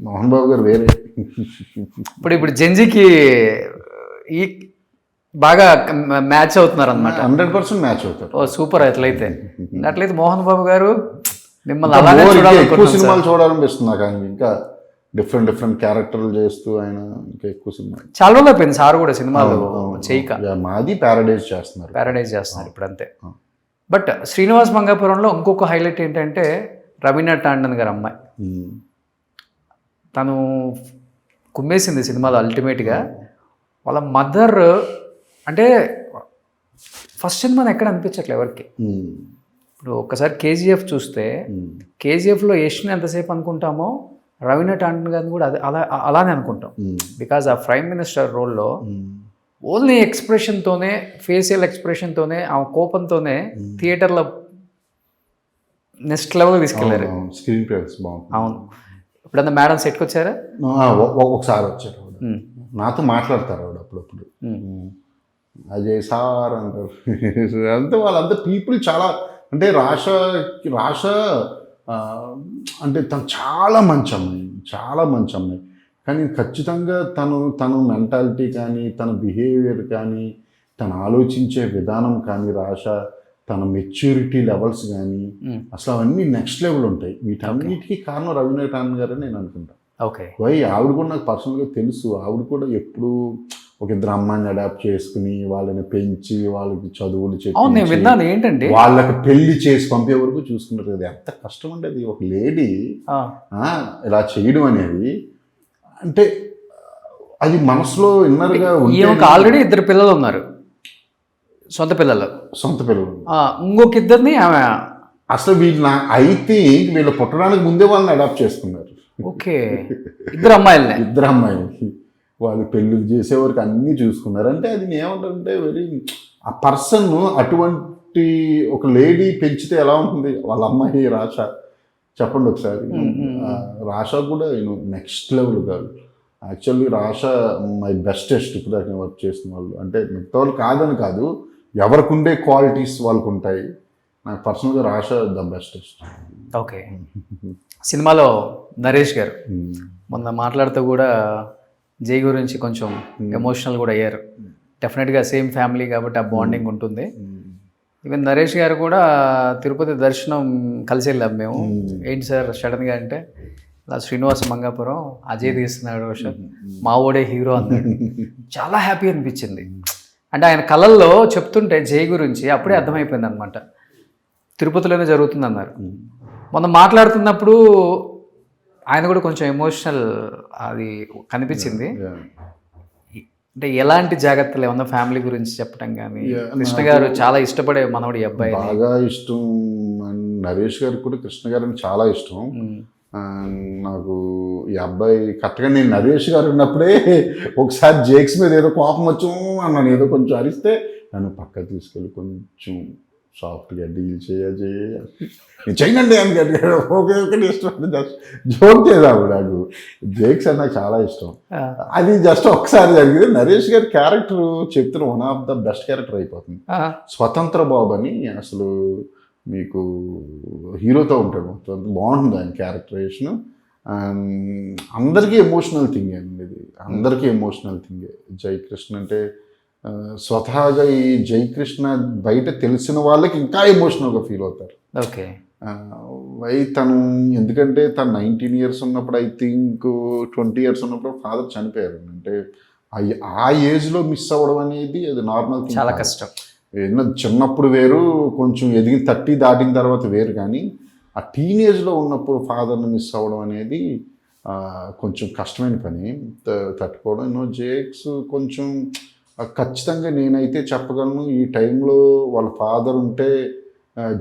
Speaker 3: మోహన్ బాబు గారు వేరే.
Speaker 2: ఇప్పుడు జెంజీకి ఈ బాగా మ్యాచ్ అవుతున్నారు అనమాట.
Speaker 3: 100% మ్యాచ్ అవుతారు.
Speaker 2: ఓ సూపర్. అట్లయితే మోహన్ బాబు గారు మిమ్మల్ని
Speaker 3: ఎక్కువ సినిమాలు చూడాలనిపిస్తుంది నాకు. ఆయన ఇంకా డిఫరెంట్ క్యారెక్టర్లు చేస్తూ ఆయన ఇంకా ఎక్కువ సినిమా
Speaker 2: చాలా రోజులు అయిపోయింది సార్ కూడా సినిమాలు చేయక.
Speaker 3: మాది ప్యారడైజ్ చేస్తున్నారు
Speaker 2: ఇప్పుడు అంతే. బట్ శ్రీనివాస్ మంగాపురంలో ఇంకొక హైలైట్ ఏంటంటే రవీనా టాండన్ గారు అమ్మాయి, తను కుమ్మేసింది సినిమాలో అల్టిమేట్గా. వాళ్ళ మదర్ అంటే ఫస్ట్ సినిమాని ఎక్కడ అనిపించట్లే ఎవరికి. ఇప్పుడు ఒక్కసారి KGF చూస్తే KGFలో యష్ని ఎంతసేపు అనుకుంటామో రవీనా టాండన్ గారిని కూడా అలానే అనుకుంటాం. బికాజ్ ఆ ప్రైమ్ మినిస్టర్ రోల్లో ఓన్లీ ఎక్స్ప్రెషన్తోనే, ఫేషియల్ ఎక్స్ప్రెషన్తోనే, ఆ కోపంతోనే థియేటర్లో నెక్స్ట్ లెవెల్ తీసుకెళ్లారు.
Speaker 3: స్క్రీన్ ప్లేస్ బాగుంది.
Speaker 2: అవును. ఇప్పుడన్నా మేడం సెట్కి వచ్చారా?
Speaker 3: ఒకసారి వచ్చారు, నాతో మాట్లాడతారు ఆవిడ అప్పుడప్పుడు. అజయ్ సార్ అంటారు. అంతే వాళ్ళంతా పీపుల్ చాలా అంటే రాష అంటే తను చాలా మంచి అమ్మాయి. కానీ ఖచ్చితంగా తను మెంటాలిటీ కానీ, తన బిహేవియర్ కానీ, తను ఆలోచించే విధానం కానీ, రాష తన మెచ్యూరిటీ లెవెల్స్ కానీ అసలు అవన్నీ నెక్స్ట్ లెవెల్ ఉంటాయి. వీటన్నిటికీ కారణం రవీనా టండన్ గారని నేను అనుకుంటాను.
Speaker 2: ఓకే.
Speaker 3: ఆవిడ కూడా నాకు పర్సనల్గా తెలుసు. ఆవిడ కూడా ఎప్పుడు ఒక ఇద్దరు అమ్మాయిని అడాప్ట్ చేసుకుని వాళ్ళని పెంచి వాళ్ళకి చదువులు
Speaker 2: చెప్పి ఏంటంటే
Speaker 3: వాళ్ళకి పెళ్లి చేసి పంపే వరకు చూసుకున్నారు కదా. ఎంత కష్టం అంటే అది ఒక లేడీ ఇలా చేయడం అనేది. అంటే అది మనసులో ఇన్నర్గా
Speaker 2: ఆల్రెడీ 2 పిల్లలు ఉన్నారు, సొంత పిల్లలు. ఇంకొక ఇద్దరిని ఆమె
Speaker 3: అసలు వీళ్ళు అయితే వీళ్ళు పుట్టడానికి ముందే వాళ్ళని అడాప్ట్ చేసుకున్నారు.
Speaker 2: ఓకే. 2 అమ్మాయిలని
Speaker 3: 2 అమ్మాయిలకి వాళ్ళు పెళ్ళిళ్ళు చేసే వరకు అన్నీ చూసుకున్నారు. అంటే అది ఏమంటారంటే వెరీ ఆ పర్సన్ అటువంటి ఒక లేడీ పెంచితే ఎలా ఉంటుంది. వాళ్ళ అమ్మాయి రాష చెప్పండి ఒకసారి. రాష కూడా నెక్స్ట్ లెవెల్ కాదు. యాక్చువల్లీ రాష మై బెస్టెస్ట్ ఇప్పుడు దాకా వర్క్ చేసిన వాళ్ళు. అంటే మిగతా వాళ్ళు కాదని కాదు, ఎవరికి ఉండే క్వాలిటీస్ వాళ్ళకు ఉంటాయి. నాకు పర్సనల్గా రాష ద బెస్టెస్ట్.
Speaker 2: ఓకే. సినిమాలో నరేష్ గారు మొన్న మాట్లాడుతూ కూడా జై గురించి కొంచెం ఎమోషనల్ కూడా అయ్యారు. డెఫినెట్గా సేమ్ ఫ్యామిలీ కాబట్టి ఆ బాండింగ్ ఉంటుంది. ఈవెన్ నరేష్ గారు కూడా తిరుపతి దర్శనం కలిసి వెళ్ళాం మేము. ఏంటి సార్ సడన్గా అంటే అలా శ్రీనివాస మంగాపురం అజయ్ తీస్తున్నాడు, మా ఓడే హీరో అన్నాడు. చాలా హ్యాపీ అనిపించింది. అంటే ఆయన కళల్లో చెప్తుంటే జై గురించి అప్పుడే అర్థమైపోయింది అనమాట. తిరుపతిలోనే జరుగుతుంది అన్నారు. మొన్న మాట్లాడుతున్నప్పుడు ఆయన కూడా కొంచెం ఎమోషనల్ అది కనిపించింది. అంటే ఎలాంటి జాగ్రత్తలు ఏమన్నా ఫ్యామిలీ గురించి చెప్పడం కానీ. కృష్ణ గారు చాలా ఇష్టపడే మనవడు ఈ అబ్బాయి,
Speaker 3: బాగా ఇష్టం. నరేష్ గారికి కూడా కృష్ణ గారిని చాలా ఇష్టం. నాకు ఈ అబ్బాయి కరెక్ట్గా నేను నరేష్ గారు ఉన్నప్పుడే ఒకసారి జేక్స్ మీద ఏదో కోపం వచ్చాం అన్నాను. ఏదో కొంచెం అరిస్తే నన్ను పక్క తీసుకెళ్ళి కొంచెం సాఫ్ట్గా డీల్ చేయండి అని ఓకే ఇష్టం జస్ట్ జోక్ చేద్దాము. నాకు జేక్స్ అని నాకు చాలా ఇష్టం. అది జస్ట్ ఒకసారి జరిగింది. నరేష్ గారి క్యారెక్టర్ చెప్తున్న one of the best character అయిపోతుంది. స్వతంత్ర బాబు అని అసలు మీకు హీరోతో ఉంటాడు, బాగుంటుంది ఆయన క్యారెక్టరైజేషన్. అందరికీ ఎమోషనల్ థింగ్ అండి ఇది, అందరికీ ఎమోషనల్ థింగే. జయకృష్ణ అంటే స్వతహాగా ఈ జయకృష్ణ బయట తెలిసిన వాళ్ళకి ఇంకా ఎమోషనల్గా ఫీల్ అవుతారు.
Speaker 2: ఓకే.
Speaker 3: తను ఎందుకంటే తను 19 years ఉన్నప్పుడు, ఐ థింక్ 20 years ఉన్నప్పుడు ఫాదర్ చనిపోయారు. అంటే ఆ ఏజ్లో మిస్ అవ్వడం అనేది అది నార్మల్,
Speaker 2: చాలా కష్టం.
Speaker 3: చిన్నప్పుడు వేరు, కొంచెం ఎదిగిన 30 దాటిన తర్వాత వేరు. కానీ ఆ టీనేజ్లో ఉన్నప్పుడు ఫాదర్ని మిస్ అవ్వడం అనేది కొంచెం కష్టమైన పని, తట్టుకోవడం. జేక్స్ కొంచెం ఖచ్చితంగా నేనైతే చెప్పగలను, ఈ టైంలో వాళ్ళ ఫాదర్ ఉంటే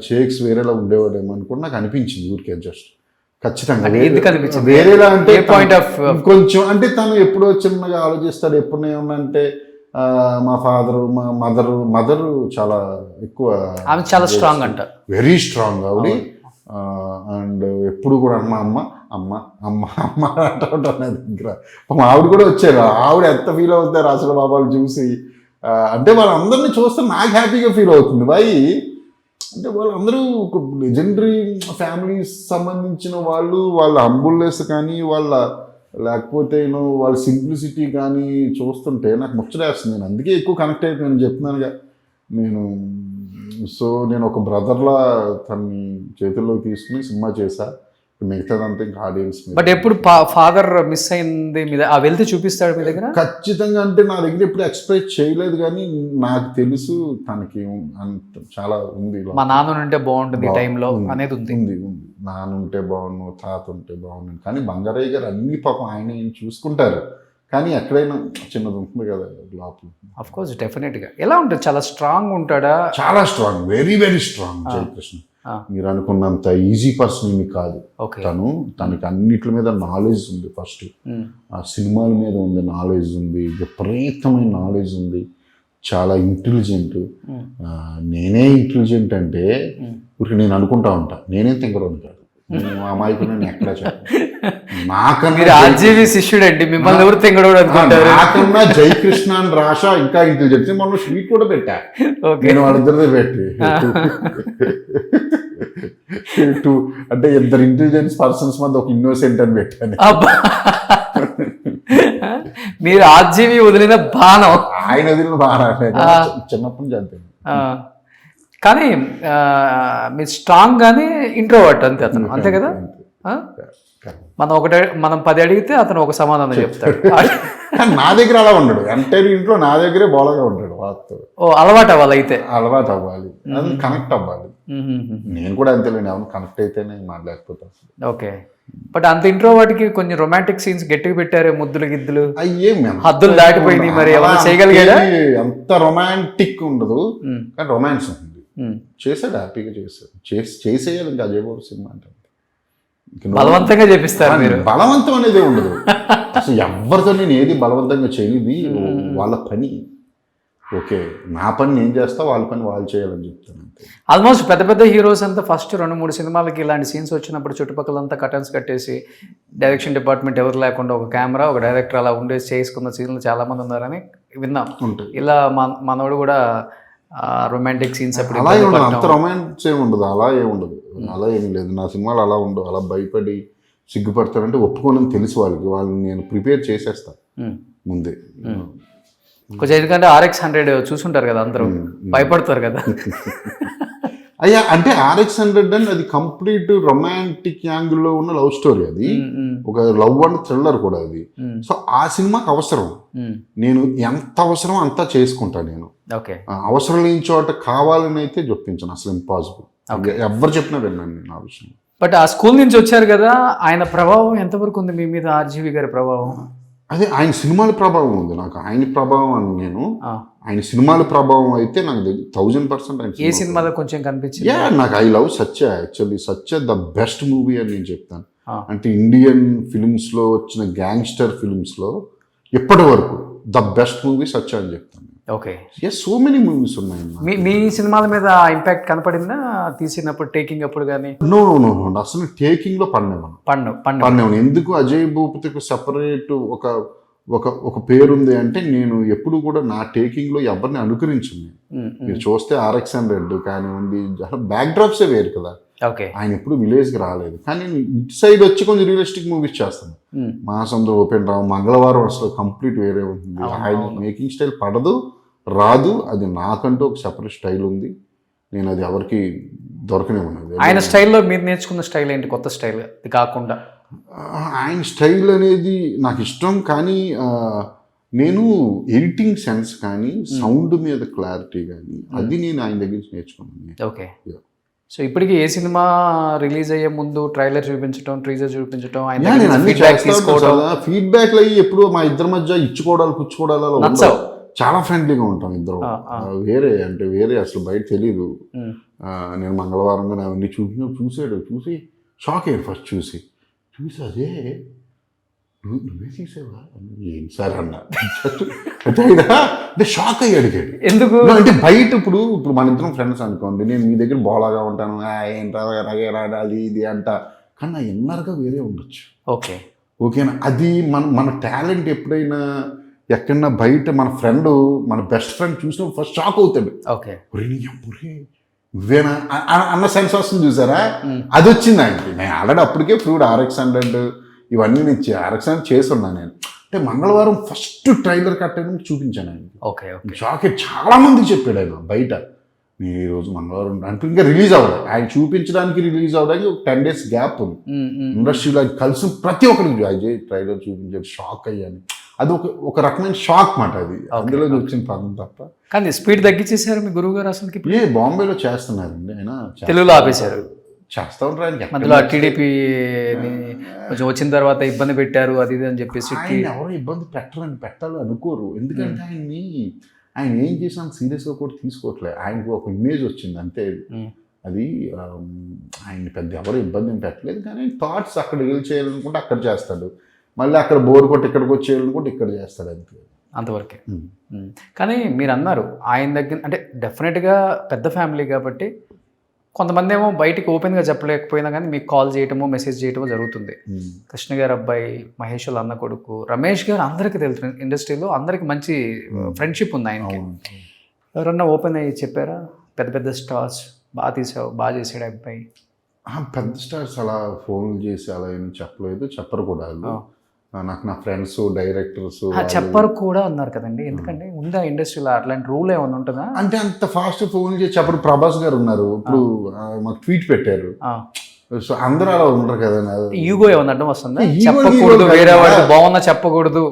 Speaker 3: జేక్స్ వేరేలా ఉండేవాడేమో అనుకుని నాకు అనిపించింది. ఊరికే జస్ట్ ఖచ్చితంగా వేరేలా అంటే
Speaker 2: పాయింట్ ఆఫ్
Speaker 3: కొంచెం అంటే తను ఎప్పుడో చిన్నగా ఆలోచిస్తాడు. ఎప్పుడు ఏమన్నా అంటే మా ఫాదరు, మా మదరు చాలా ఎక్కువ,
Speaker 2: ఆమె చాలా స్ట్రాంగ్ అంట,
Speaker 3: వెరీ స్ట్రాంగ్ ఆవిడ. అండ్ ఎప్పుడు కూడా అమ్మ అమ్మ అమ్మ అమ్మ అమ్మ అంటూ నా దగ్గర. ఆవిడ కూడా వచ్చారు. ఆవిడ ఎంత ఫీల్ అవుతారు అసలు బాబాలు చూసి. అంటే వాళ్ళందరినీ చూస్తే నాకు హ్యాపీగా ఫీల్ అవుతుంది. అంటే వాళ్ళందరూ ఒక లెజెండరీ ఫ్యామిలీస్ సంబంధించిన వాళ్ళు. వాళ్ళ హంబుల్నెస్ కానీ, వాళ్ళ లేకపోతే వాళ్ళ సింప్లిసిటీ కానీ చూస్తుంటే నాకు ముచ్చటేస్తుంది. నేను అందుకే ఎక్కువ కనెక్ట్ అయిపోయాను చెప్తున్నానుగా. నేను ఒక బ్రదర్లా తన్ని చేతుల్లోకి తీసుకుని సినిమా చేశా. మిగతాదంతా ఇంకా ఆడియన్స్.
Speaker 2: బట్ ఎప్పుడు ఫాదర్ మిస్ అయింది మీద ఆ వెళ్తే చూపిస్తాడు మీ దగ్గర?
Speaker 3: ఖచ్చితంగా. అంటే నా దగ్గర ఎప్పుడు ఎక్స్ప్రెస్ చేయలేదు, కానీ నాకు తెలుసు తనకి చాలా ఉంది.
Speaker 2: మా నాన్న ఉంటే బాగుంటుంది టైంలో అనేది ఉంది.
Speaker 3: నాన్న ఉంటే బాగుండు, తాత ఉంటే బాగుండు. కానీ బంగారయ్య గారు అన్ని పాపం ఆయన చూసుకుంటారు. కానీ ఎక్కడైనా చిన్నది ఉంటుంది కదా లోపల.
Speaker 2: అఫ్ కోర్స్, డెఫినెట్గా. ఎలా ఉంటుంది? చాలా స్ట్రాంగ్ ఉంటాడా?
Speaker 3: చాలా strong, very very strong. Jayakrishna మీరు అనుకున్నంత ఈజీ పర్సన్ ఏమి కాదు. తనకి అన్నిటి మీద నాలెడ్జ్ ఉంది. ఫస్ట్ ఆ సినిమాల మీద ఉంది నాలెడ్జ్, ఉంది విపరీతమైన నాలెడ్జ్ ఉంది. చాలా ఇంటెలిజెంట్. నేనే ఇంటెలిజెంట్ అంటే ఇప్పుడు నేను అనుకుంటా ఉంటా, నేనే తింగరోని కాదు, అమాయకుడు. నేను ఎక్కడ
Speaker 2: నాకన్నా శిష్యుడండి, మిమ్మల్ని ఎవరు తింగరోడు అనుకుంటారు?
Speaker 3: నాకన్నా జయకృష్ణ అని రాష ఇంకా ఇంటెలిజెంట్. మనం స్వీట్ కూడా పెట్టా, నేను వాళ్ళిద్దరిదే పెట్టి అంటే ఇద్దరు ఇంటెలిజెన్స్ పర్సన్స్ మధ్య ఒక ఇన్నోసెంట్ అని పెట్టాను.
Speaker 2: మీరు ఆర్జీవి వదిలిన బాణం,
Speaker 3: ఆయన వదిలిన బాణం చిన్నప్పటి నుంచి అంతే.
Speaker 2: కానీ మీరు స్ట్రాంగ్ గానే ఇంట్రోవర్ట్ అంతే అతను, అంతే కదా? ఆ? మనం 10 అడిగితే అతను ఒక సమాధానం చెప్తాడు.
Speaker 3: కానీ నా దగ్గర అలా ఉండడు, అంటే ఇంట్లో నా దగ్గరే బోలగా ఉంటాడు. వాస్తు
Speaker 2: అలవాటు అవ్వాలి, అయితే
Speaker 3: అలవాటు అవ్వాలి, అది కనెక్ట్ అవ్వాలి. నేను కూడా అంతేలేండి, అవును కనెక్ట్ అయితేనే మాట్లాడకపోతా.
Speaker 2: ఓకే, బట్ అంత ఇంట్రోవర్ట్కి కొంచెం రొమాంటిక్ సీన్స్ గట్టిగా పెట్టారు, ముద్దులు గిద్దులు
Speaker 3: అయ్యేం
Speaker 2: హద్దులు దాటిపోయింది. మరి ఏమైనా చేయగలిగాడా?
Speaker 3: అంత రొమాంటిక్ ఉండదు, కానీ రొమాన్స్ ఉంది. చేశాడు, హ్యాపీగా చేశాడు. చేసేయాలి ఇంకా అజయ్ బాబు సినిమా అంటే.
Speaker 2: బలవంతంగా చేపిస్తారు మీరు?
Speaker 3: బలవంతం అనేది ఉండదు అసలు, ఎవరితో నేను ఏది బలవంతంగా చేయనిది వాళ్ళ పని. ఓకే, నా పని నేను చేస్తా, వాళ్ళ పని వాళ్ళు చేయాలని చెప్తాను అంతే.
Speaker 2: ఆల్మోస్ట్ పెద్ద పెద్ద హీరోస్ అంతా ఫస్ట్ 2-3 సినిమాలకి ఇలాంటి సీన్స్ వచ్చినప్పుడు చుట్టుపక్కలంతా కటన్స్ కట్టేసి డైరెక్షన్ డిపార్ట్మెంట్ ఎవరు లేకుండా ఒక కెమెరా, ఒక డైరెక్టర్ అలా ఉండేసి చేసుకున్న సీన్లు చాలా మంది ఉన్నారని విన్నాం. ఇలా మనోడు కూడా రొమాంటిక్ సీన్స్ అప్పుడు
Speaker 3: అలా ఉండదు, అంత రొమాన్స్ ఏమి ఉండదు, అలా ఏమి ఉండదు, అలా ఏమి లేదు. నా సినిమాలు అలా ఉండవు. అలా భయపడి సిగ్గుపడతారంటే ఒప్పుకోనని తెలుసు వాళ్ళని నేను ప్రిపేర్ చేసేస్తా ముందే.
Speaker 2: కొంచెం ఎందుకంటే RX-100 చూసుంటారు కదా, అందరూ భయపడతారు కదా.
Speaker 3: అయ్యా అంటే RX-100 అని అది కంప్లీట్ రొమాంటిక్ యాంగిల్లో ఉన్న లవ్ స్టోరీ. అది ఒక లవ్ అండ్ థ్రిల్లర్ కూడా అది. సో ఆ సినిమాకి అవసరం, నేను ఎంత అవసరం అంతా చేసుకుంటా నేను. అవసరం లేని చోట కావాలని అయితే చొప్పించాను, అసలు ఇంపాసిబుల్. ఎవరు చెప్పినా విన్నాను నేను ఆ విషయం.
Speaker 2: బట్ ఆ స్కూల్ నుంచి వచ్చారు కదా, ఆయన ప్రభావం ఎంతవరకు ఉంది మీ మీద? RGV గారి ప్రభావం?
Speaker 3: అదే ఆయన సినిమాల ప్రభావం ఉంది నాకు. ఆయన ప్రభావం అని నేను, ఆయన సినిమాల ప్రభావం అయితే నాకు 1000% ఆయన.
Speaker 2: ఏ సినిమాలో కొంచెం కనిపించింది?
Speaker 3: నాకు I love Satya, actually Satya the best movie అని నేను చెప్తాను. అంటే ఇండియన్ ఫిల్మ్స్ లో వచ్చిన గ్యాంగ్స్టర్ ఫిల్మ్స్ లో ఇప్పటి వరకు ద బెస్ట్ మూవీ సత్య అని చెప్తాను.
Speaker 2: ఓకే,
Speaker 3: సో మెనీ మూవీస్ ఉన్నాయి.
Speaker 2: మీ సినిమాల మీద ఇంపాక్ట్ కనపడిందా తీసినప్పుడు, టేకింగ్ అప్పుడు కానీ?
Speaker 3: నో అసలు టేకింగ్ లో పడినాను. ఎందుకు అజయ్ భూపతికి సెపరేట్ ఒక పేరుంది అంటే, నేను ఎప్పుడు కూడా నా టేకింగ్ లో ఎవరిని అనుకరించింది. మీరు చూస్తే RX-100 కానివ్వండి, బ్యాక్ డ్రాప్సే వేరు కదా. ఆయన ఎప్పుడు విలేజ్ కి రాలేదు, కానీ ఇటు సైడ్ వచ్చి కొంచెం రియలిస్టిక్ మూవీస్ చేస్తాను. మాసంలో ఓపెన్ రావు, మంగళవారం అసలు కంప్లీట్ వేరే ఉంటుంది. ఆయన మేకింగ్ స్టైల్ పడదు, రాదు, అది నాకంటూ ఒక సెపరేట్ స్టైల్ ఉంది. నేను అది ఎవరికి దొరకనే ఉన్నది.
Speaker 2: ఆయన స్టైల్లో మీరు నేర్చుకున్న స్టైల్ ఏంటి, కొత్త స్టైల్ ఇది కాకుండా?
Speaker 3: ఆయన స్టైల్ అనేది నాకు ఇష్టం, కానీ నేను ఎడిటింగ్ సెన్స్ కానీ సౌండ్ మీద క్లారిటీ కానీ అది నేను ఆయన దగ్గర నుంచి నేర్చుకున్నాను.
Speaker 2: ఓకే, సో ఇప్పటికి ఏ సినిమా రిలీజ్ అయ్యే ముందు ట్రైలర్ చూపించడం, ట్రీజర్ చూపించడం,
Speaker 3: ఫీడ్బ్యాక్ అయ్యి ఎప్పుడు మా ఇద్దరి మధ్య ఇచ్చుకోవడాలు పుచ్చుకోవడాలు చాలా ఫ్రెండ్లీగా ఉంటాం ఇద్దరు. వేరే అసలు బయట తెలీదు. నేను మంగళవారంగా అవన్నీ చూసి షాక్ అయ్యాడు. ఫస్ట్ చూసి అదే నువ్వే తీసావా ఏం సార్ అన్న అంటే షాక్ అయ్యి అడిగాడు.
Speaker 2: ఎందుకు
Speaker 3: అంటే బయట ఇప్పుడు మన ఇద్దరం ఫ్రెండ్స్ అనుకోండి, నేను మీ దగ్గర బోలాగా ఉంటాను, ఏంట్రా అది ఇది అంట, కానీ నా ఇన్నర్గా వేరే ఉండొచ్చు. ఓకేనా, అది మన టాలెంట్ ఎప్పుడైనా ఎక్కడన్నా బయట మన ఫ్రెండ్, మన బెస్ట్ ఫ్రెండ్ చూసినప్పుడు ఫస్ట్ షాక్ అవుతాడు. నువ్వేనా అన్న సెన్స్ వస్తుంది చూసారా, అది వచ్చింది ఆయనకి. నేను ఆల్రెడీ అప్పటికే ప్రూవ్డ్ RX-100 ఇవన్నీ నేను RX-100 చేస్తున్నా. నేను అంటే మంగళవారం ఫస్ట్ ట్రైలర్ కట్టడానికి చూపించాను ఆయనకి. షాక్ చాలా మందికి చెప్పాడు ఆయన బయట, నేను ఈరోజు మంగళవారం అంటే ఇంకా రిలీజ్ అవ్వదు. ఆయన చూపించడానికి రిలీజ్ అవ్వడానికి ఒక 10 days గ్యాప్ ఉంది. ఇండస్ట్రీలో కలిసి ప్రతి ఒక్కరికి అజయ్ ట్రైలర్ చూపించాడు, షాక్ అయ్యాను. అది ఒక రకమైన షాక్ మాట. అది అందులో వచ్చిన పదం తప్ప.
Speaker 2: కానీ స్పీడ్ తగ్గించేశారు మీ గురువు గారు అసలు?
Speaker 3: బాంబేలో చేస్తున్నారండి ఆయన,
Speaker 2: తెలుగులో ఆపేశారు.
Speaker 3: చేస్తా ఉంటారు.
Speaker 2: మధ్యలో టీడీపీ కొంచెం వచ్చిన తర్వాత ఇబ్బంది పెట్టారు, అది ఇది అని చెప్పేసి.
Speaker 3: ఎవరు ఇబ్బంది పెట్టాలి అనుకోరు, ఎందుకంటే ఆయన ఏం చేసినా సీరియస్గా కూడా తీసుకోవట్లేదు. ఆయనకు ఒక ఇమేజ్ వచ్చింది అంతే. అది ఆయన పెద్ద ఎవరు ఇబ్బంది పెట్టలేదు, కానీ థాట్స్ అక్కడ డీల్ చేయాలనుకుంటే అక్కడ చేస్తాడు, మళ్ళీ అక్కడ బోర్ కొట్టి ఇక్కడికి వచ్చేయాలనుకుంటే ఇక్కడ చేస్తాడు,
Speaker 2: అంతవరకే. కానీ మీరు అన్నారు ఆయన దగ్గర అంటే డెఫినెట్గా పెద్ద ఫ్యామిలీ కాబట్టి కొంతమంది ఏమో బయటికి ఓపెన్గా చెప్పలేకపోయినా కానీ మీకు కాల్ చేయటమో మెసేజ్ చేయటమో జరుగుతుంది. కృష్ణ గారు అబ్బాయి, మహేష్ వాళ్ళ అన్న కొడుకు, రమేష్ గారు అందరికీ తెలుసు, ఇండస్ట్రీలో అందరికి మంచి ఫ్రెండ్షిప్ ఉంది ఆయనకి. ఎవరన్నా ఓపెన్ అయ్యి చెప్పారా, పెద్ద పెద్ద స్టార్స్ బాగా తీసావు, బాగా చేసాడు అబ్బాయి?
Speaker 3: పెద్ద స్టార్స్ అలా ఫోన్లు చేసి అలా ఏమి చెప్పలేదు, చెప్పరు కూడా. నాకు నా ఫ్రెండ్స్ డైరెక్టర్స్
Speaker 2: చెప్పరు కూడా అన్నారు కదండి, ఎందుకంటే ఉందా ఇండస్ట్రీలో అట్లాంటి రూల్ ఏమైనా ఉంటుందా?
Speaker 3: అంటే అంత ఫాస్ట్ ఫోన్ చేసి చెప్పరు. ప్రభాస్ గారు ఉన్నారు ఇప్పుడు, మాకు ట్వీట్ పెట్టారు. సో అందరూ అలా ఉండరు కదా.
Speaker 2: ఈగో ఏమన్నా అడ్డం వస్తుందా? చెప్పకూడదు, వేరే వాడికి బాగున్నా చెప్పకూడదు